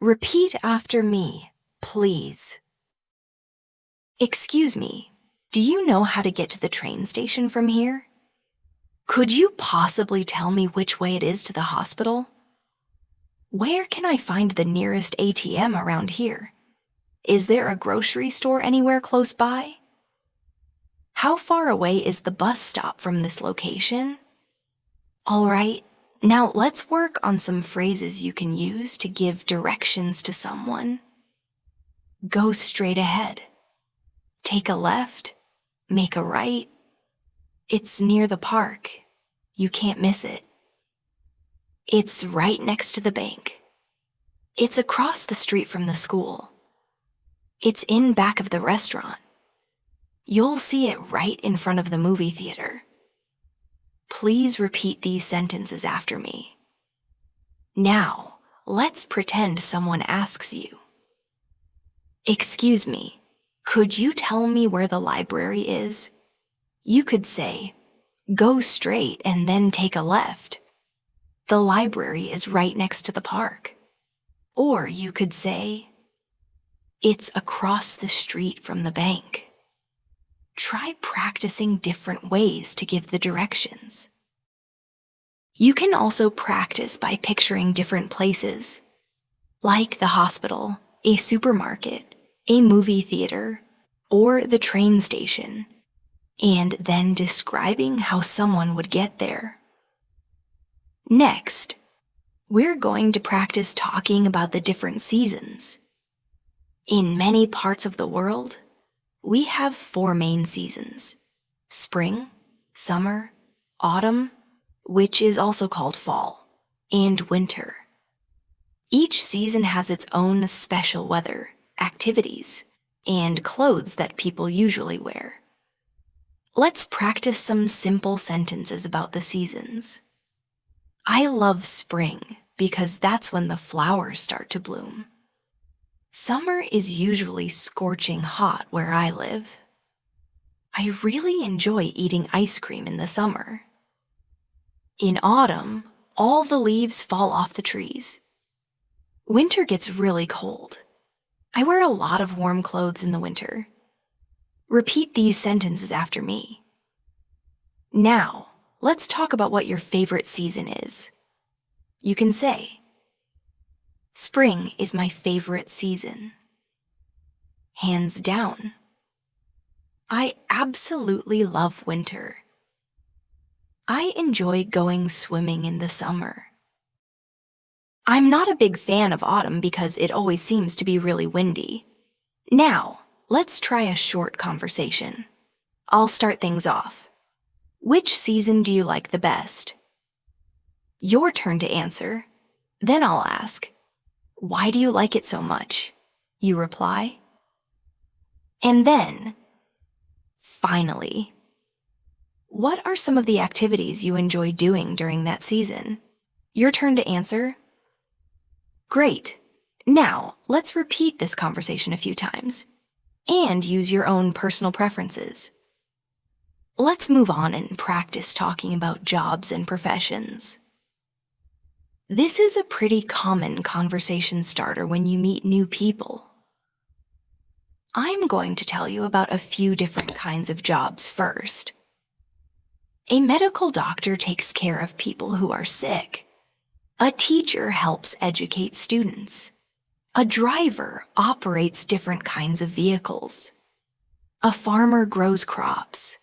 Repeat after me, please. Excuse me, do you know how to get to the train station from here? Could you possibly tell me which way it is to the hospital? Where can I find the nearest ATM around here? Is there a grocery store anywhere close by? How far away is the bus stop from this location? All right, now let's work on some phrases you can use to give directions to someone. Go straight ahead. Take a left. Make a right. It's near the park. You can't miss it. It's right next to the bank. It's across the street from the school. It's in back of the restaurant. You'll see it right in front of the movie theater. Please repeat these sentences after me. Now, let's pretend someone asks you, excuse me, could you tell me where the library is? You could say, go straight and then take a left. The library is right next to the park. Or you could say, it's across the street from the bank. Try practicing different ways to give the directions. You can also practice by picturing different places, like the hospital, a supermarket, a movie theater, or the train station, and then describing how someone would get there. Next, we're going to practice talking about the different seasons. In many parts of the world, we have 4 main seasons: spring, summer, autumn, which is also called fall, and winter. Each season has its own special weather, activities, and clothes that people usually wear. Let's practice some simple sentences about the seasons. I love spring because that's when the flowers start to bloom. Summer is usually scorching hot where I live. I really enjoy eating ice cream in the summer. In autumn, all the leaves fall off the trees. Winter gets really cold. I wear a lot of warm clothes in the winter. Repeat these sentences after me. Now, let's talk about what your favorite season is. You can say, spring is my favorite season. Hands down. I absolutely love winter. I enjoy going swimming in the summer. I'm not a big fan of autumn because it always seems to be really windy. Now, let's try a short conversation. I'll start things off. Which season do you like the best? Your turn to answer. Then I'll ask, why do you like it so much? You reply. And then, finally, what are some of the activities you enjoy doing during that season? Your turn to answer. Great. Now, let's repeat this conversation a few times and use your own personal preferences. Let's move on and practice talking about jobs and professions. This is a pretty common conversation starter when you meet new people. I'm going to tell you about a few different kinds of jobs first. A medical doctor takes care of people who are sick. A teacher helps educate students. A driver operates different kinds of vehicles. A farmer grows crops.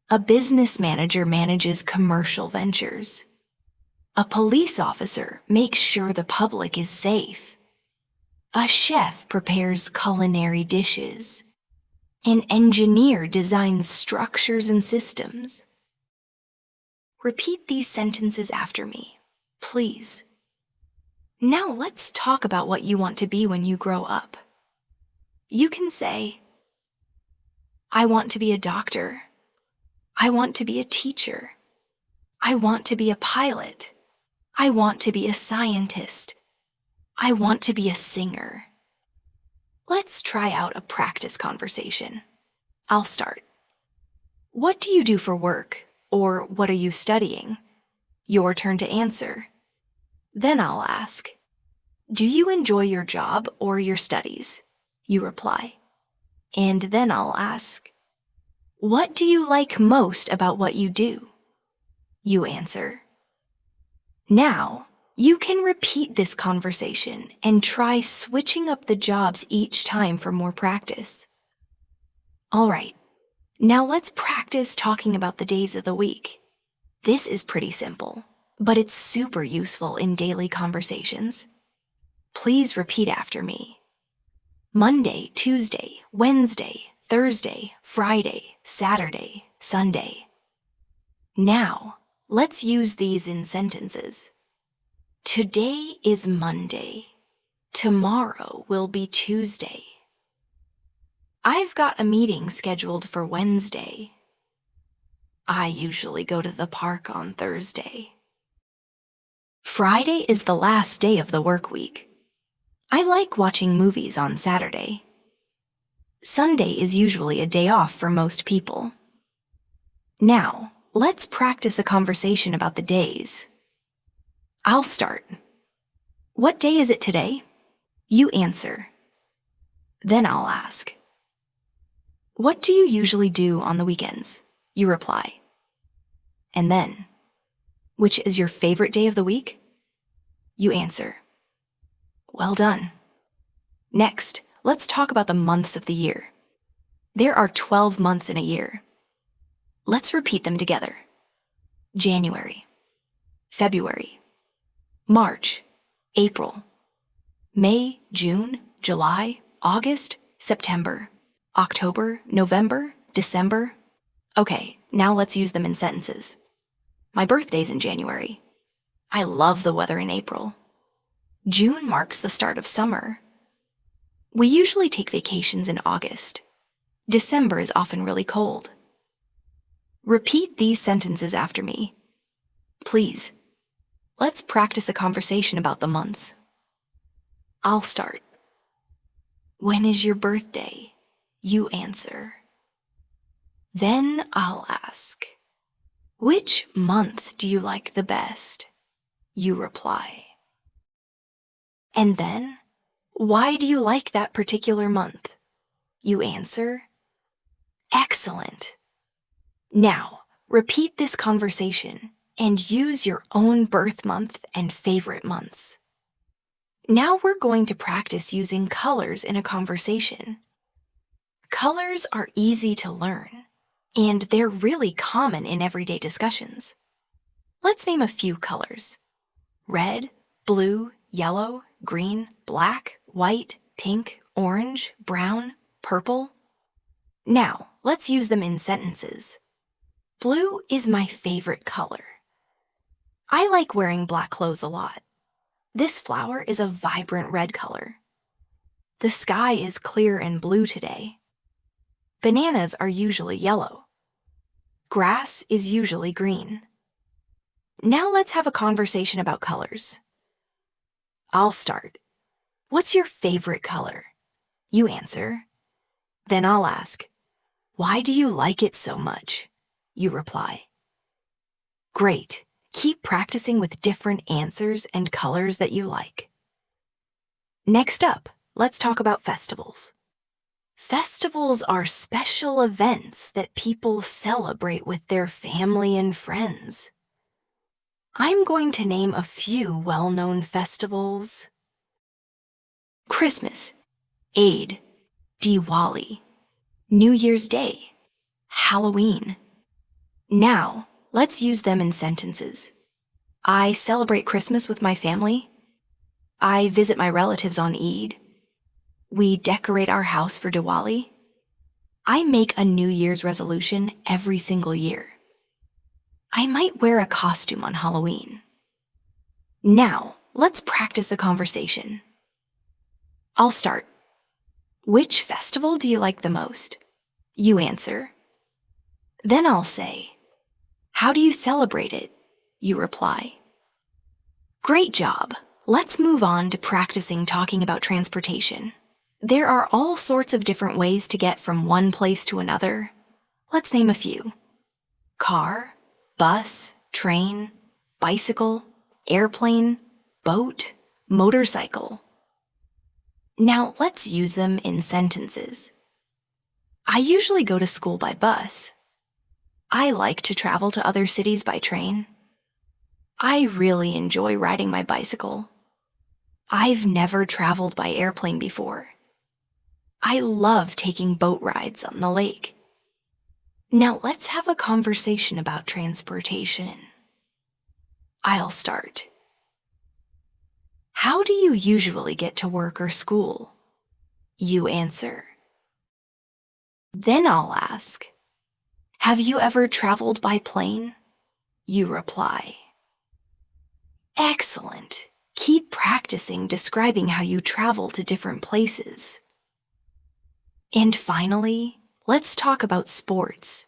A business manager manages commercial ventures. A police officer makes sure the public is safe. A chef prepares culinary dishes. An engineer designs structures and systems. Repeat these sentences after me, please. Now let's talk about what you want to be when you grow up. You can say, I want to be a doctor. I want to be a teacher. I want to be a pilot. I want to be a scientist. I want to be a singer. Let's try out a practice conversation. I'll start. What do you do for work? Or what are you studying? Your turn to answer. Then I'll ask, do you enjoy your job or your studies? You reply. And then I'll ask, what do you like most about what you do? You answer. Now, you can repeat this conversation and try switching up the jobs each time for more practice. All right, now let's practice talking about the days of the week. This is pretty simple, but it's super useful in daily conversations. Please repeat after me. Monday, Tuesday, Wednesday, Thursday, Friday, Saturday, Sunday. Now, let's use these in sentences. Today is Monday. Tomorrow will be Tuesday. I've got a meeting scheduled for Wednesday. I usually go to the park on Thursday. Friday is the last day of the work week. I like watching movies on Saturday. Sunday is usually a day off for most people. Now, let's practice a conversation about the days. I'll start. What day is it today? You answer. Then I'll ask. What do you usually do on the weekends? You reply. And then, which is your favorite day of the week? You answer. Well done. Next, let's talk about the months of the year. There are 12 months in a year. Let's repeat them together. January, February, March, April, May, June, July, August, September, October, November, December. Okay, now let's use them in sentences. My birthday's in January. I love the weather in April. June marks the start of summer. We usually take vacations in August. December is often really cold. Repeat these sentences after me. Please, let's practice a conversation about the months. I'll start. When is your birthday? You answer. Then I'll ask, which month do you like the best? You reply. And then, why do you like that particular month? You answer. Excellent. Now, repeat this conversation and use your own birth month and favorite months. Now we're going to practice using colors in a conversation. Colors are easy to learn, and they're really common in everyday discussions. Let's name a few colors. Red, blue, yellow, green, black, white, pink, orange, brown, purple. Now, let's use them in sentences. Blue is my favorite color. I like wearing black clothes a lot. This flower is a vibrant red color. The sky is clear and blue today. Bananas are usually yellow. Grass is usually green. Now let's have a conversation about colors. I'll start. What's your favorite color? You answer. Then I'll ask, why do you like it so much? You reply. Great. Keep practicing with different answers and colors that you like. Next up, let's talk about festivals. Festivals are special events that people celebrate with their family and friends. I'm going to name a few well-known festivals. Christmas, Eid, Diwali, New Year's Day, Halloween. Now, let's use them in sentences. I celebrate Christmas with my family. I visit my relatives on Eid. We decorate our house for Diwali. I make a New Year's resolution every single year. I might wear a costume on Halloween. Now, let's practice a conversation. I'll start. Which festival do you like the most? You answer. Then I'll say, how do you celebrate it? You reply. Great job. Let's move on to practicing talking about transportation. There are all sorts of different ways to get from one place to another. Let's name a few. Car, bus, train, bicycle, airplane, boat, motorcycle. Now let's use them in sentences. I usually go to school by bus. I like to travel to other cities by train. I really enjoy riding my bicycle. I've never traveled by airplane before. I love taking boat rides on the lake. Now let's have a conversation about transportation. I'll start. How do you usually get to work or school? You answer. Then I'll ask, have you ever traveled by plane? You reply. Excellent. Keep practicing describing how you travel to different places. And finally, let's talk about sports.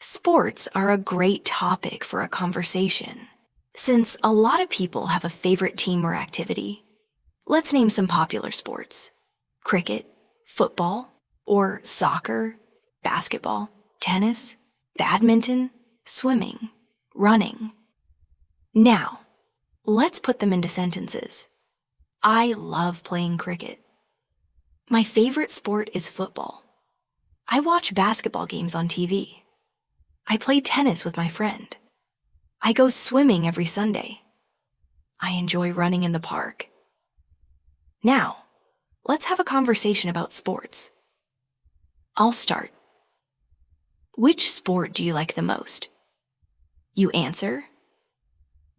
Sports are a great topic for a conversation, since a lot of people have a favorite team or activity. Let's name some popular sports. Cricket, football, or soccer, basketball, tennis, badminton, swimming, running. Now, let's put them into sentences. I love playing cricket. My favorite sport is football. I watch basketball games on TV. I play tennis with my friend. I go swimming every Sunday. I enjoy running in the park. Now, let's have a conversation about sports. I'll start. Which sport do you like the most? You answer.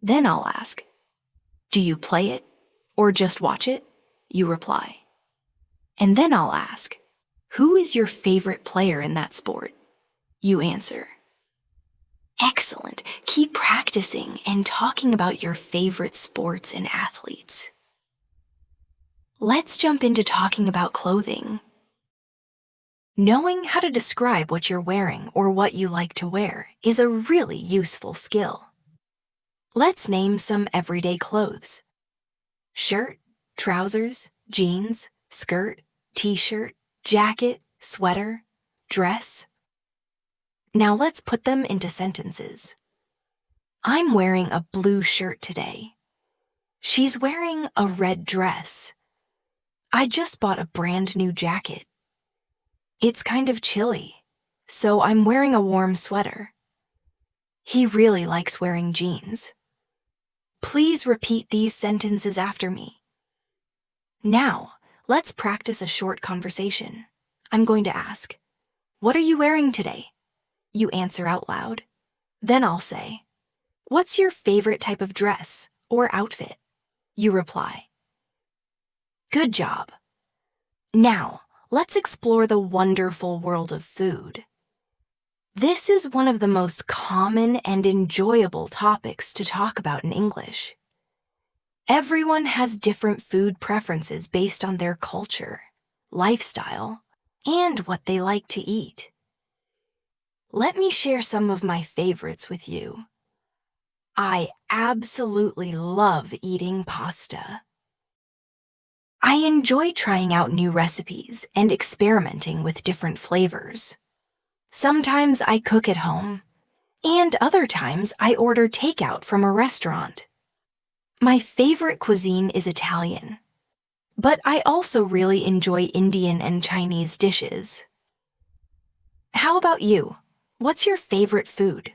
Then I'll ask, do you play it or just watch it? You reply. And then I'll ask, who is your favorite player in that sport? You answer. Excellent. Keep practicing and talking about your favorite sports and athletes. Let's jump into talking about clothing. Knowing how to describe what you're wearing or what you like to wear is a really useful skill. Let's name some everyday clothes. Shirt, trousers, jeans, skirt, t-shirt, jacket, sweater, dress. Now let's put them into sentences. I'm wearing a blue shirt today. She's wearing a red dress. I just bought a brand new jacket. It's kind of chilly, so I'm wearing a warm sweater. He really likes wearing jeans. Please repeat these sentences after me. Now, let's practice a short conversation. I'm going to ask, what are you wearing today? You answer out loud. Then I'll say, what's your favorite type of dress or outfit? You reply. Good job. Now, let's explore the wonderful world of food. This is one of the most common and enjoyable topics to talk about in English. Everyone has different food preferences based on their culture, lifestyle, and what they like to eat. Let me share some of my favorites with you. I absolutely love eating pasta. I enjoy trying out new recipes and experimenting with different flavors. Sometimes I cook at home, and other times I order takeout from a restaurant. My favorite cuisine is Italian, but I also really enjoy Indian and Chinese dishes. How about you? What's your favorite food?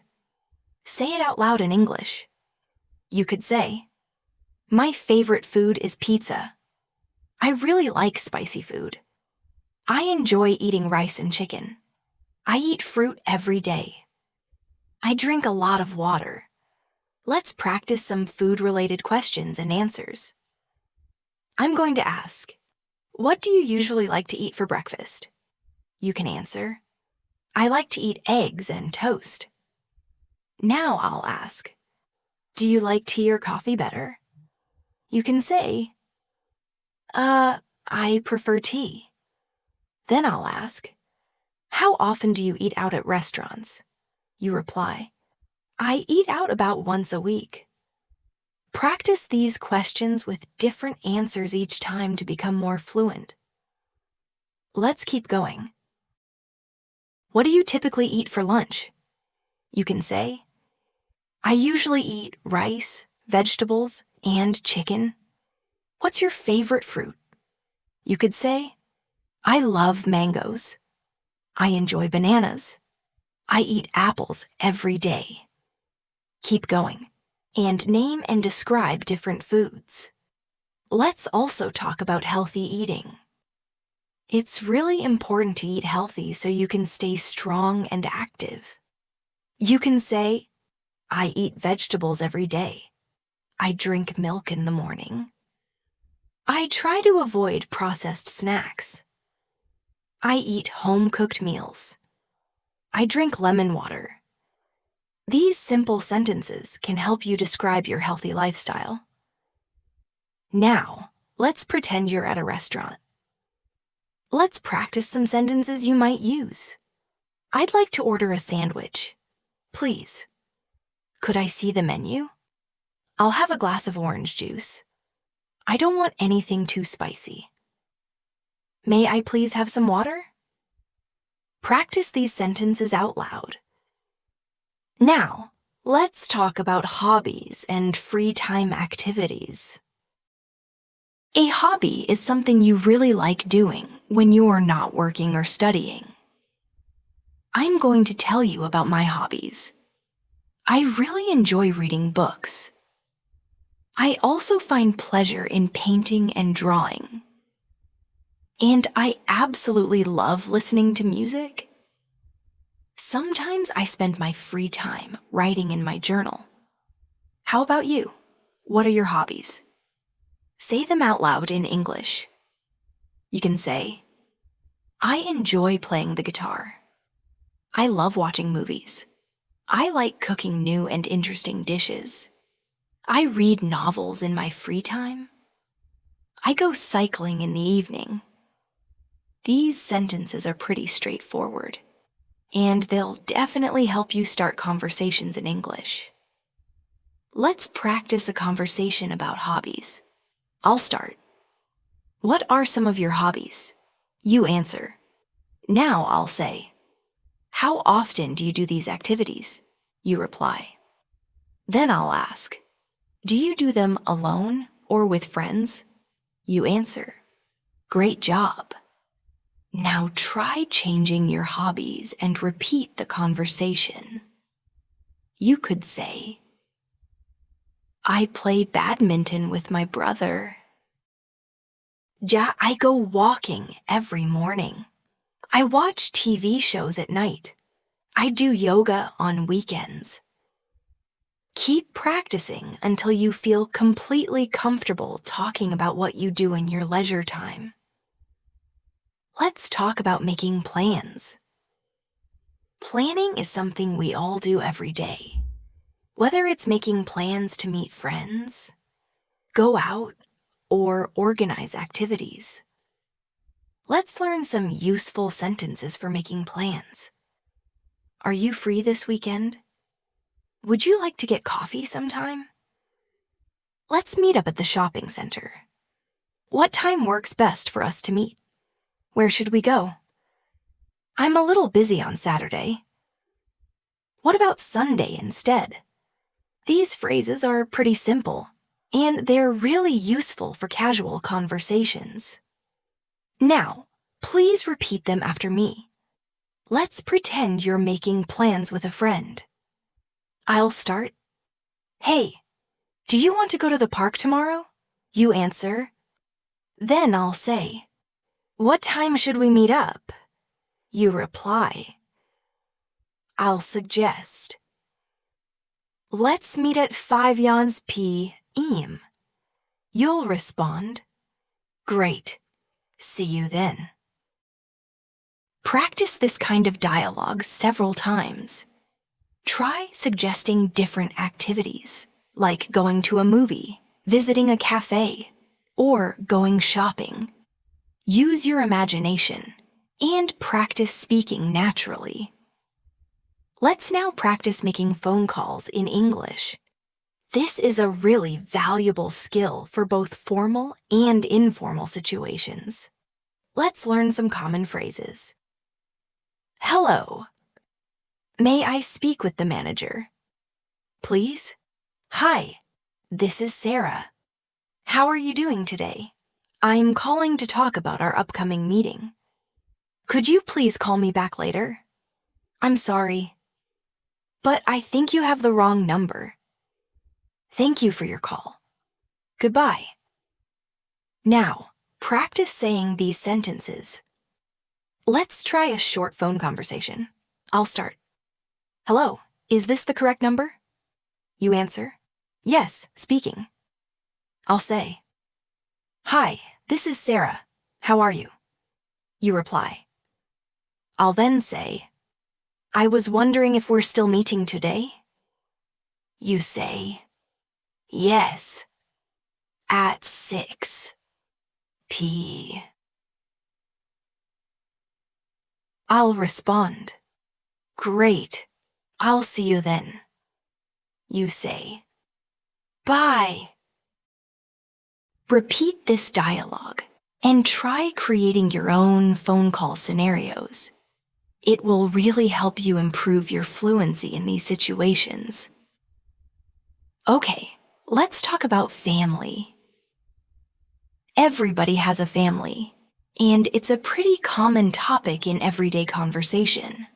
Say it out loud in English. You could say, my favorite food is pizza. I really like spicy food. I enjoy eating rice and chicken. I eat fruit every day. I drink a lot of water. Let's practice some food-related questions and answers. I'm going to ask, what do you usually like to eat for breakfast? You can answer, I like to eat eggs and toast. Now I'll ask, do you like tea or coffee better? You can say, I prefer tea. Then I'll ask, how often do you eat out at restaurants? You reply, I eat out about once a week. Practice these questions with different answers each time to become more fluent. Let's keep going. What do you typically eat for lunch? You can say, I usually eat rice, vegetables, and chicken. What's your favorite fruit? You could say, I love mangoes. I enjoy bananas. I eat apples every day. Keep going, and name and describe different foods. Let's also talk about healthy eating. It's really important to eat healthy so you can stay strong and active. You can say, I eat vegetables every day. I drink milk in the morning. I try to avoid processed snacks. I eat home-cooked meals. I drink lemon water. These simple sentences can help you describe your healthy lifestyle. Now, let's pretend you're at a restaurant. Let's practice some sentences you might use. I'd like to order a sandwich. Please. Could I see the menu? I'll have a glass of orange juice. I don't want anything too spicy. May I please have some water? Practice these sentences out loud. Now, let's talk about hobbies and free time activities. A hobby is something you really like doing when you're not working or studying. I'm going to tell you about my hobbies. I really enjoy reading books. I also find pleasure in painting and drawing. And I absolutely love listening to music. Sometimes I spend my free time writing in my journal. How about you? What are your hobbies? Say them out loud in English. You can say, I enjoy playing the guitar. I love watching movies. I like cooking new and interesting dishes. I read novels in my free time. I go cycling in the evening. These sentences are pretty straightforward, and they'll definitely help you start conversations in English. Let's practice a conversation about hobbies. I'll start. What are some of your hobbies? You answer. Now I'll say, how often do you do these activities? You reply. Then I'll ask, do you do them alone or with friends? You answer. Great job. Now try changing your hobbies and repeat the conversation. You could say, I play badminton with my brother. I go walking every morning. I watch TV shows at night. I do yoga on weekends. Keep practicing until you feel completely comfortable talking about what you do in your leisure time. Let's talk about making plans. Planning is something we all do every day. Whether it's making plans to meet friends, go out, or organize activities. Let's learn some useful sentences for making plans. Are you free this weekend? Would you like to get coffee sometime? Let's meet up at the shopping center. What time works best for us to meet? Where should we go? I'm a little busy on Saturday. What about Sunday instead? These phrases are pretty simple, and they're really useful for casual conversations. Now, please repeat them after me. Let's pretend you're making plans with a friend. I'll start. Hey, do you want to go to the park tomorrow? You answer. Then I'll say, what time should we meet up? You reply. I'll suggest. Let's meet at 5 yans p.m. You'll respond, great, see you then. Practice this kind of dialogue several times. Try suggesting different activities, like going to a movie, visiting a cafe, or going shopping. Use your imagination and practice speaking naturally. Let's now practice making phone calls in English. This is a really valuable skill for both formal and informal situations. Let's learn some common phrases. Hello. May I speak with the manager? Please? Hi, this is Sarah. How are you doing today? I'm calling to talk about our upcoming meeting. Could you please call me back later? I'm sorry, but I think you have the wrong number. Thank you for your call. Goodbye. Now, practice saying these sentences. Let's try a short phone conversation. I'll start. Hello, is this the correct number? You answer, yes, speaking. I'll say, hi, this is Sarah. How are you? You reply. I'll then say, I was wondering if we're still meeting today? You say, yes, at 6 p. I'll respond, great, I'll see you then. You say, bye. Repeat this dialogue and try creating your own phone call scenarios. It will really help you improve your fluency in these situations. Okay, let's talk about family. Everybody has a family, and it's a pretty common topic in everyday conversation.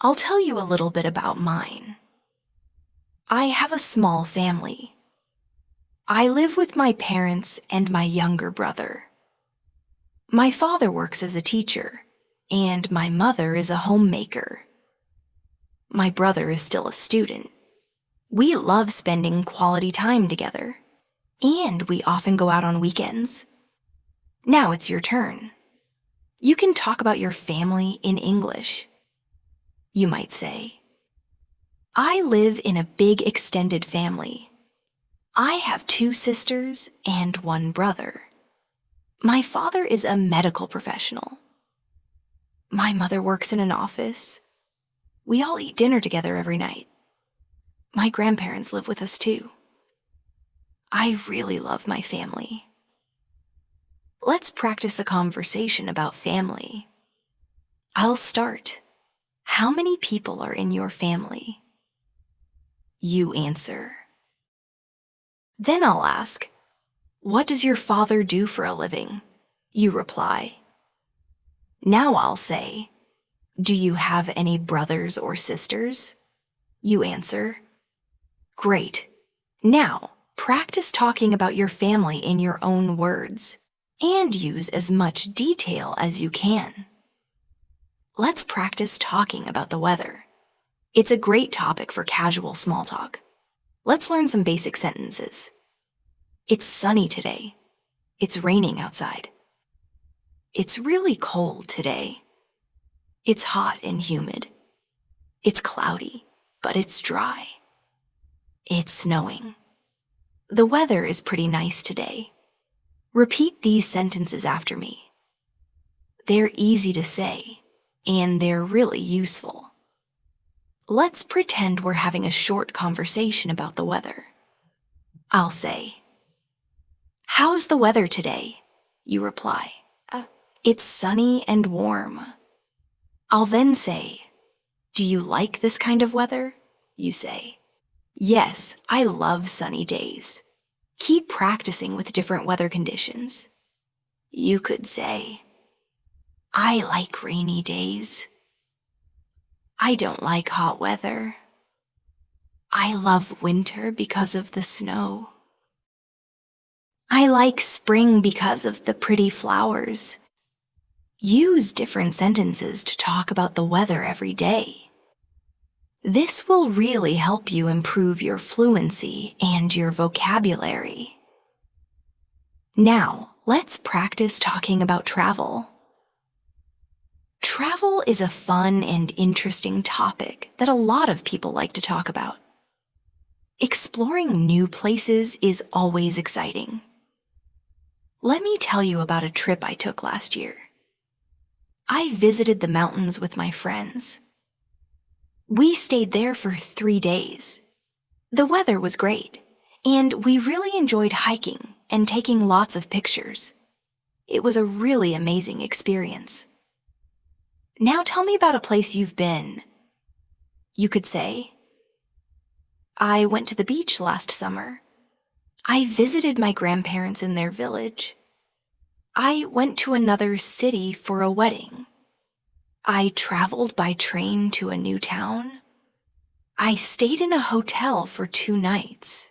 I'll tell you a little bit about mine. I have a small family. I live with my parents and my younger brother. My father works as a teacher, and my mother is a homemaker. My brother is still a student. We love spending quality time together, and we often go out on weekends. Now it's your turn. You can talk about your family in English. You might say, I live in a big extended family. I have 2 sisters and 1 brother. My father is a medical professional. My mother works in an office. We all eat dinner together every night. My grandparents live with us too. I really love my family. Let's practice a conversation about family. I'll start. How many people are in your family? You answer. Then I'll ask, what does your father do for a living? You reply. Now I'll say, do you have any brothers or sisters? You answer. Great. Now, practice talking about your family in your own words, and use as much detail as you can. Let's practice talking about the weather. It's a great topic for casual small talk. Let's learn some basic sentences. It's sunny today. It's raining outside. It's really cold today. It's hot and humid. It's cloudy, but it's dry. It's snowing. The weather is pretty nice today. Repeat these sentences after me. They're easy to say, and they're really useful. Let's pretend we're having a short conversation about the weather. I'll say, how's the weather today? You reply, it's sunny and warm. I'll then say, do you like this kind of weather? You say, yes, I love sunny days. Keep practicing with different weather conditions. You could say, I like rainy days. I don't like hot weather. I love winter because of the snow. I like spring because of the pretty flowers. Use different sentences to talk about the weather every day. This will really help you improve your fluency and your vocabulary. Now, let's practice talking about travel. Travel is a fun and interesting topic that a lot of people like to talk about. Exploring new places is always exciting. Let me tell you about a trip I took last year. I visited the mountains with my friends. We stayed there for 3 days. The weather was great, and we really enjoyed hiking and taking lots of pictures. It was a really amazing experience. Now tell me about a place you've been. You could say, I went to the beach last summer. I visited my grandparents in their village. I went to another city for a wedding. I traveled by train to a new town. I stayed in a hotel for 2 nights.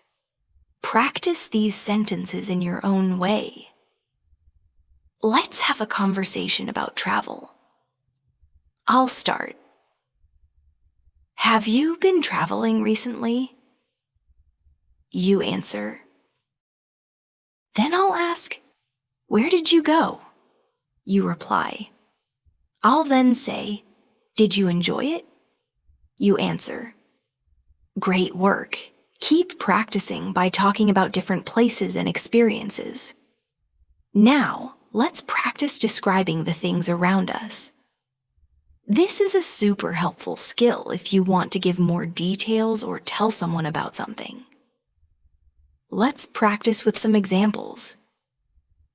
Practice these sentences in your own way. Let's have a conversation about travel. I'll start. Have you been traveling recently? You answer. Then I'll ask, where did you go? You reply. I'll then say, did you enjoy it? You answer. Great work. Keep practicing by talking about different places and experiences. Now, let's practice describing the things around us. This is a super helpful skill if you want to give more details or tell someone about something. Let's practice with some examples.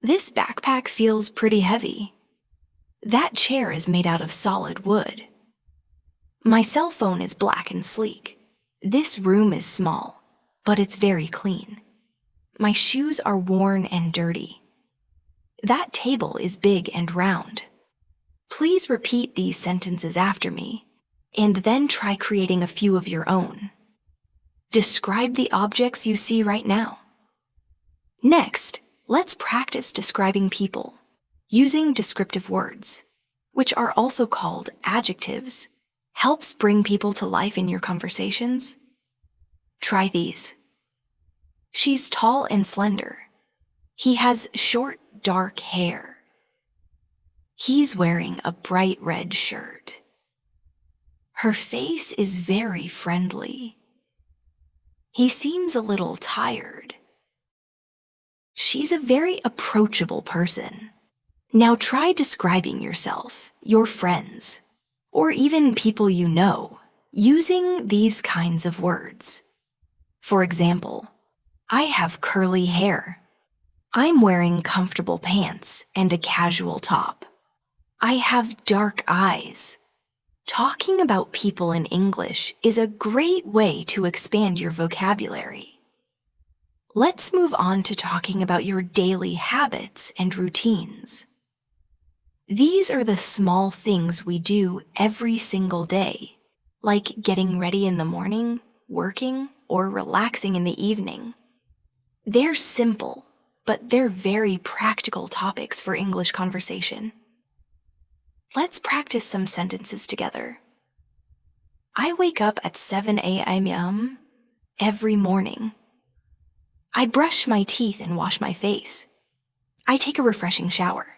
This backpack feels pretty heavy. That chair is made out of solid wood. My cell phone is black and sleek. This room is small, but it's very clean. My shoes are worn and dirty. That table is big and round. Please repeat these sentences after me, and then try creating a few of your own. Describe the objects you see right now. Next, let's practice describing people using descriptive words, which are also called adjectives. Helps bring people to life in your conversations. Try these. She's tall and slender. He has short, dark hair. He's wearing a bright red shirt. Her face is very friendly. He seems a little tired. She's a very approachable person. Now try describing yourself, your friends, or even people you know, using these kinds of words. For example, I have curly hair. I'm wearing comfortable pants and a casual top. I have dark eyes. Talking about people in English is a great way to expand your vocabulary. Let's move on to talking about your daily habits and routines. These are the small things we do every single day, like getting ready in the morning, working, or relaxing in the evening. They're simple, but they're very practical topics for English conversation. Let's practice some sentences together. I wake up at 7 a.m. every morning. I brush my teeth and wash my face. I take a refreshing shower.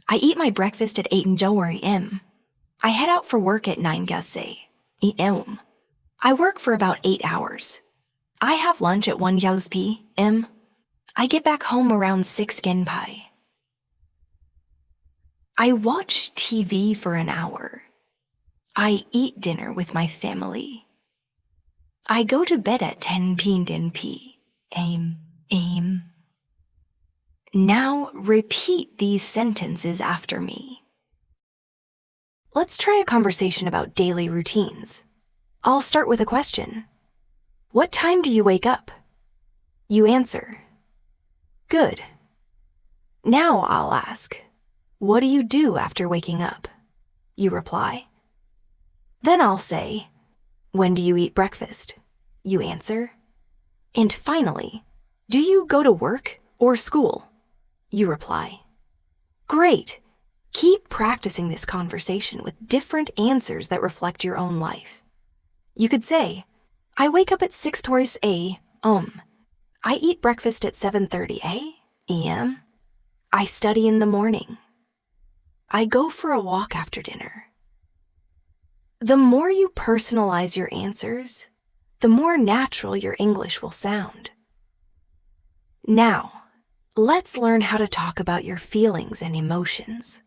I eat my breakfast at 8 a.m. I head out for work at 9 a.m. I work for about 8 hours. I have lunch at 1 p.m. I get back home around 6 p.m. I watch TV for an hour. I eat dinner with my family. I go to bed at 10 p.m. Now repeat these sentences after me. Let's try a conversation about daily routines. I'll start with a question. What time do you wake up? You answer. Good. Now I'll ask, what do you do after waking up? You reply. Then I'll say, when do you eat breakfast? You answer. And finally, do you go to work or school? You reply. Great! Keep practicing this conversation with different answers that reflect your own life. You could say, I wake up at 6:30 a.m. I eat breakfast at 7:30 a.m. I study in the morning. I go for a walk after dinner. The more you personalize your answers, the more natural your English will sound. Now, let's learn how to talk about your feelings and emotions.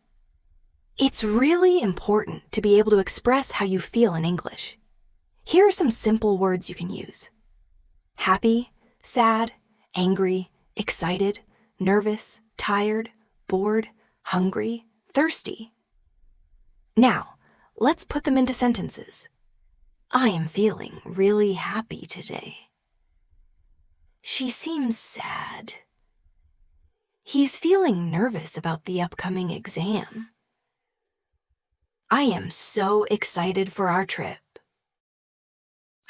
It's really important to be able to express how you feel in English. Here are some simple words you can use: happy, sad, angry, excited, nervous, tired, bored, hungry, thirsty. Now, let's put them into sentences. I am feeling really happy today. She seems sad. He's feeling nervous about the upcoming exam. I am so excited for our trip.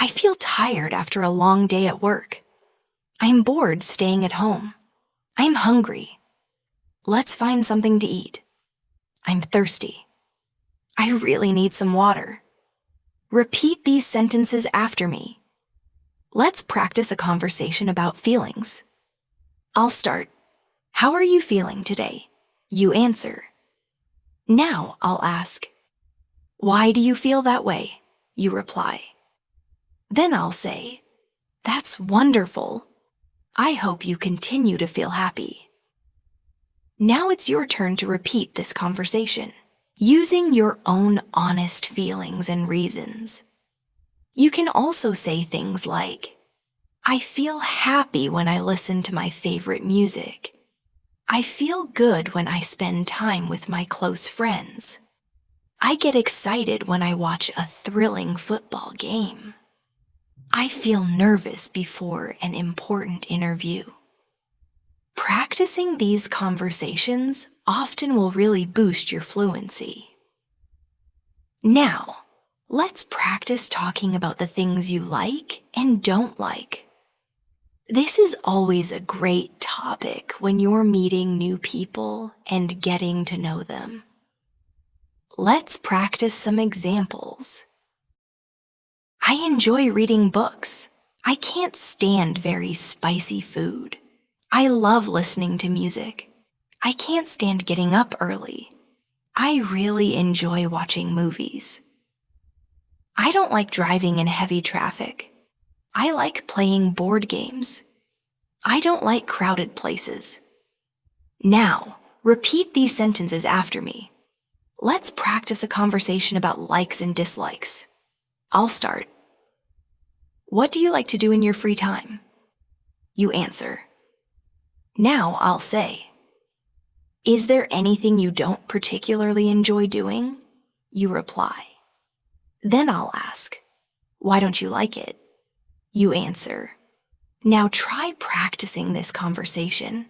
I feel tired after a long day at work. I'm bored staying at home. I'm hungry. Let's find something to eat. I'm thirsty. I really need some water. Repeat these sentences after me. Let's practice a conversation about feelings. I'll start. How are you feeling today? You answer. Now I'll ask. Why do you feel that way? You reply. Then I'll say, that's wonderful. I hope you continue to feel happy. Now it's your turn to repeat this conversation, using your own honest feelings and reasons. You can also say things like, I feel happy when I listen to my favorite music. I feel good when I spend time with my close friends. I get excited when I watch a thrilling football game. I feel nervous before an important interview. Practicing these conversations often will really boost your fluency. Now, let's practice talking about the things you like and don't like. This is always a great topic when you're meeting new people and getting to know them. Let's practice some examples. I enjoy reading books. I can't stand very spicy food. I love listening to music. I can't stand getting up early. I really enjoy watching movies. I don't like driving in heavy traffic. I like playing board games. I don't like crowded places. Now, repeat these sentences after me. Let's practice a conversation about likes and dislikes. I'll start. What do you like to do in your free time? You answer. Now I'll say, is there anything you don't particularly enjoy doing? You reply. Then I'll ask, why don't you like it? You answer. Now try practicing this conversation,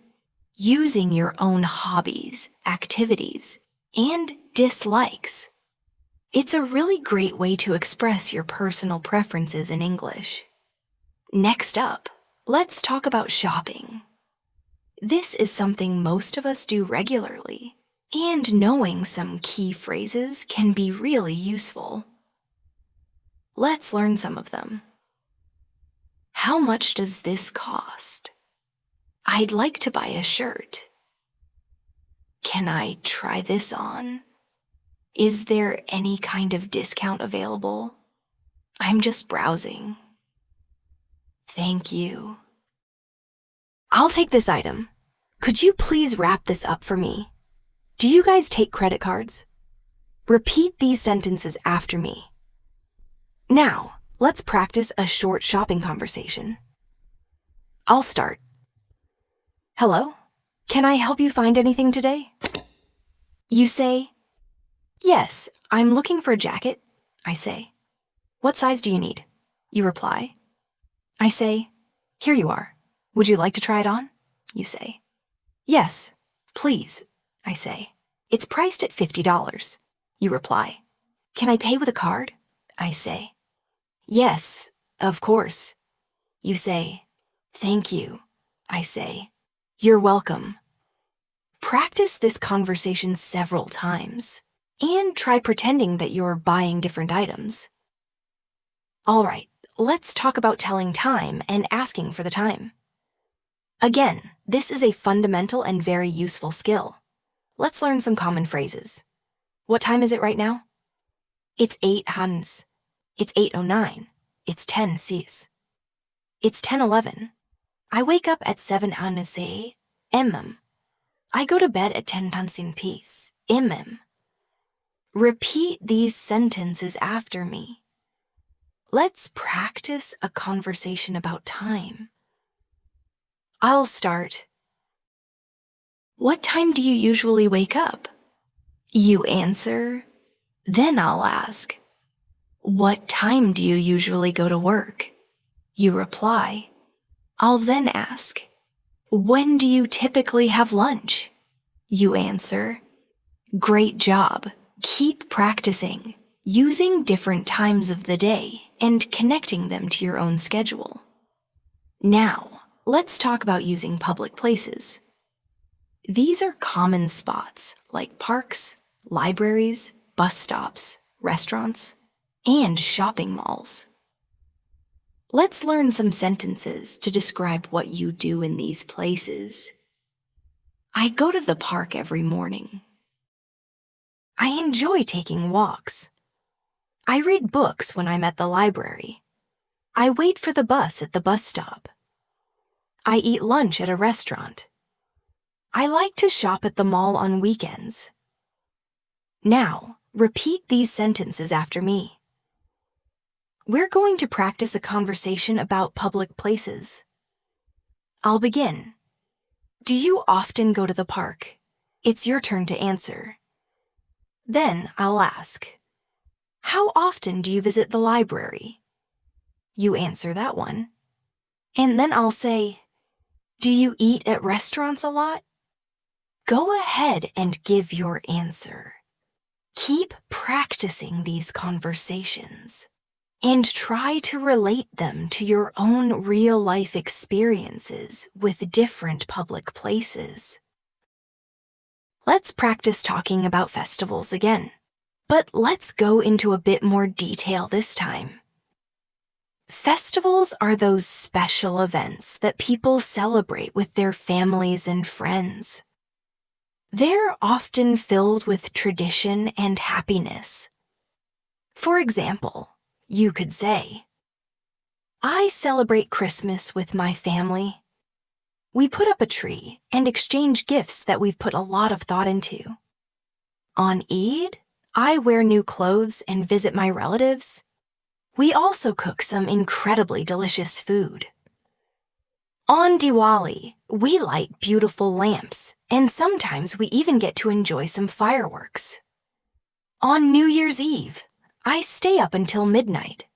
using your own hobbies, activities, and dislikes. It's a really great way to express your personal preferences in English. Next up, let's talk about shopping. This is something most of us do regularly, and knowing some key phrases can be really useful. Let's learn some of them. How much does this cost? I'd like to buy a shirt. Can I try this on? Is there any kind of discount available? I'm just browsing. Thank you. I'll take this item. Could you please wrap this up for me? Do you guys take credit cards? Repeat these sentences after me. Now, let's practice a short shopping conversation. I'll start. Hello? Can I help you find anything today? You say, yes, I'm looking for a jacket. I say, what size do you need? You reply. I say, here you are. Would you like to try it on? You say, yes, please. I say, it's priced at $50. You reply, can I pay with a card? I say, yes, of course. You say, thank you. I say, you're welcome. Practice this conversation several times and try pretending that you're buying different items. All right, let's talk about telling time and asking for the time. Again, this is a fundamental and very useful skill. Let's learn some common phrases. What time is it right now? It's 8 Hans. It's 8:09. It's 10 Cs. It's 10:11. I wake up at 7 Hans mm. I go to bed at 10 Pansin Peace. Repeat these sentences after me. Let's practice a conversation about time. I'll start. What time do you usually wake up? You answer. Then I'll ask. What time do you usually go to work? You reply. I'll then ask. When do you typically have lunch? You answer. Great job. Keep practicing, using different times of the day and connecting them to your own schedule. Now, let's talk about using public places. These are common spots like parks, libraries, bus stops, restaurants, and shopping malls. Let's learn some sentences to describe what you do in these places. I go to the park every morning. I enjoy taking walks. I read books when I'm at the library. I wait for the bus at the bus stop. I eat lunch at a restaurant. I like to shop at the mall on weekends. Now, repeat these sentences after me. We're going to practice a conversation about public places. I'll begin. Do you often go to the park? It's your turn to answer. Then I'll ask, how often do you visit the library? You answer that one. And then I'll say, do you eat at restaurants a lot? Go ahead and give your answer. Keep practicing these conversations and try to relate them to your own real-life experiences with different public places. Let's practice talking about festivals again, but let's go into a bit more detail this time. Festivals are those special events that people celebrate with their families and friends. They're often filled with tradition and happiness. For example, you could say, I celebrate Christmas with my family. We put up a tree and exchange gifts that we've put a lot of thought into. On Eid, I wear new clothes and visit my relatives. We also cook some incredibly delicious food. On Diwali, we light beautiful lamps, and sometimes we even get to enjoy some fireworks. On New Year's Eve, I stay up until midnight.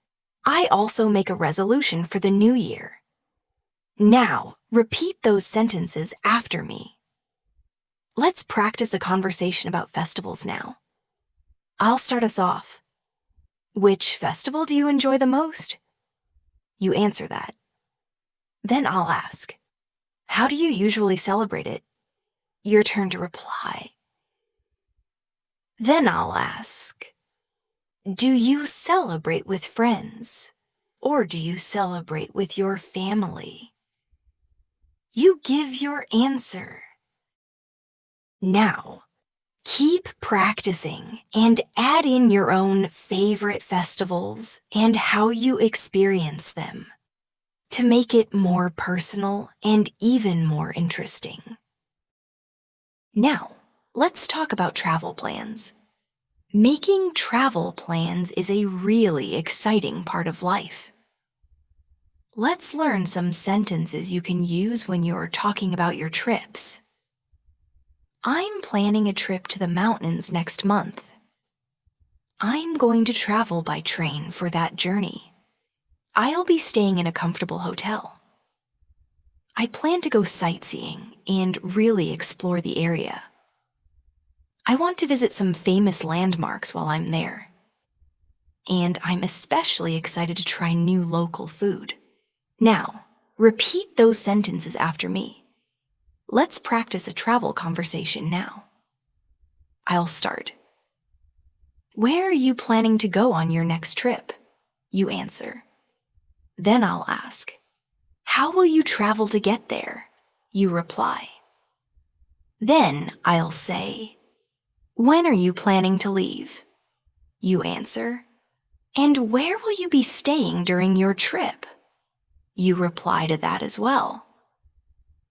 I also make a resolution for the new year. Now, repeat those sentences after me. Let's practice a conversation about festivals now. I'll start us off. Which festival do you enjoy the most? You answer that. Then I'll ask, how do you usually celebrate it? Your turn to reply. Then I'll ask, do you celebrate with friends, or do you celebrate with your family? You give your answer. Now, keep practicing and add in your own favorite festivals and how you experience them to make it more personal and even more interesting. Now, let's talk about travel plans. Making travel plans is a really exciting part of life. Let's learn some sentences you can use when you're talking about your trips. I'm planning a trip to the mountains next month. I'm going to travel by train for that journey. I'll be staying in a comfortable hotel. I plan to go sightseeing and really explore the area. I want to visit some famous landmarks while I'm there. And I'm especially excited to try new local food. Now, repeat those sentences after me. Let's practice a travel conversation now. I'll start. Where are you planning to go on your next trip? You answer. Then I'll ask, how will you travel to get there? You reply. Then I'll say, when are you planning to leave? You answer. And where will you be staying during your trip? You reply to that as well.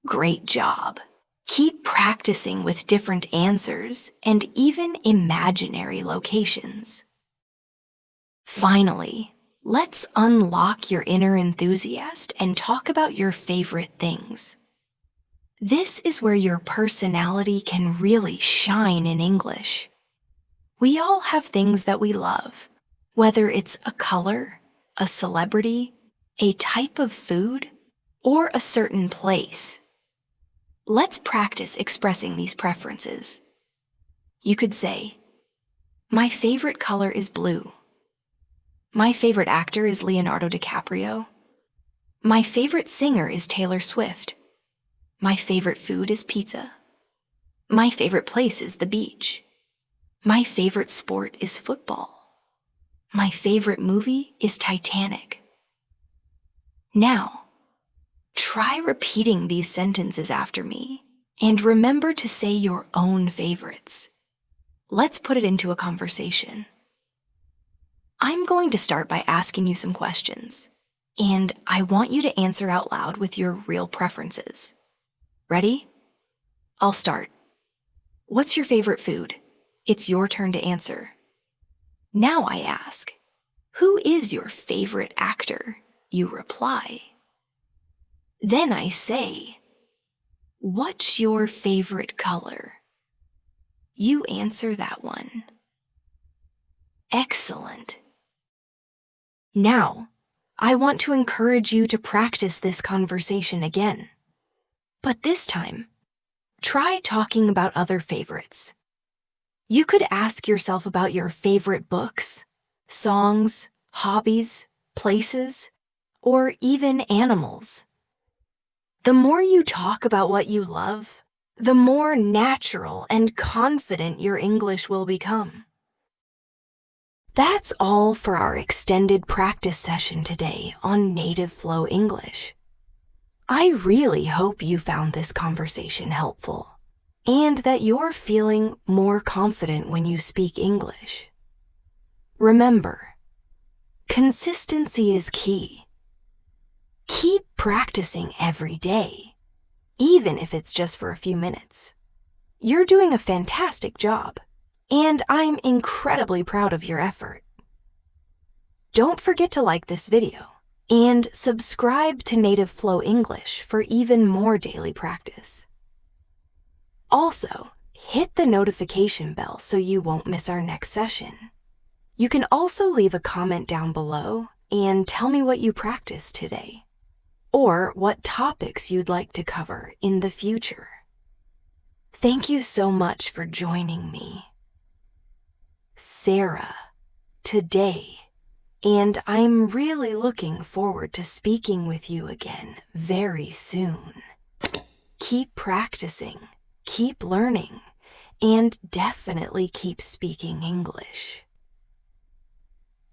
Great job. Keep practicing with different answers and even imaginary locations. Finally, let's unlock your inner enthusiast and talk about your favorite things. This is where your personality can really shine in English. We all have things that we love, whether it's a color, a celebrity, a type of food, or a certain place. Let's practice expressing these preferences. You could say, my favorite color is blue. My favorite actor is Leonardo DiCaprio. My favorite singer is Taylor Swift. My favorite food is pizza. My favorite place is the beach. My favorite sport is football. My favorite movie is Titanic. Now, try repeating these sentences after me and remember to say your own favorites. Let's put it into a conversation. I'm going to start by asking you some questions, and I want you to answer out loud with your real preferences. Ready? I'll start. What's your favorite food? It's your turn to answer. Now I ask, who is your favorite actor? You reply. Then I say, what's your favorite color? You answer that one. Excellent. Now, I want to encourage you to practice this conversation again. But this time, try talking about other favorites. You could ask yourself about your favorite books, songs, hobbies, places, or even animals. The more you talk about what you love, the more natural and confident your English will become. That's all for our extended practice session today on Native Flow English. I really hope you found this conversation helpful and that you're feeling more confident when you speak English. Remember, consistency is key. Keep practicing every day, even if it's just for a few minutes. You're doing a fantastic job, and I'm incredibly proud of your effort. Don't forget to like this video and subscribe to Native Flow English for even more daily practice. Also, hit the notification bell so you won't miss our next session. You can also leave a comment down below and tell me what you practiced today, or what topics you'd like to cover in the future. Thank you so much for joining me, Sarah, today, and I'm really looking forward to speaking with you again very soon. Keep practicing, keep learning, and definitely keep speaking English.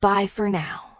Bye for now.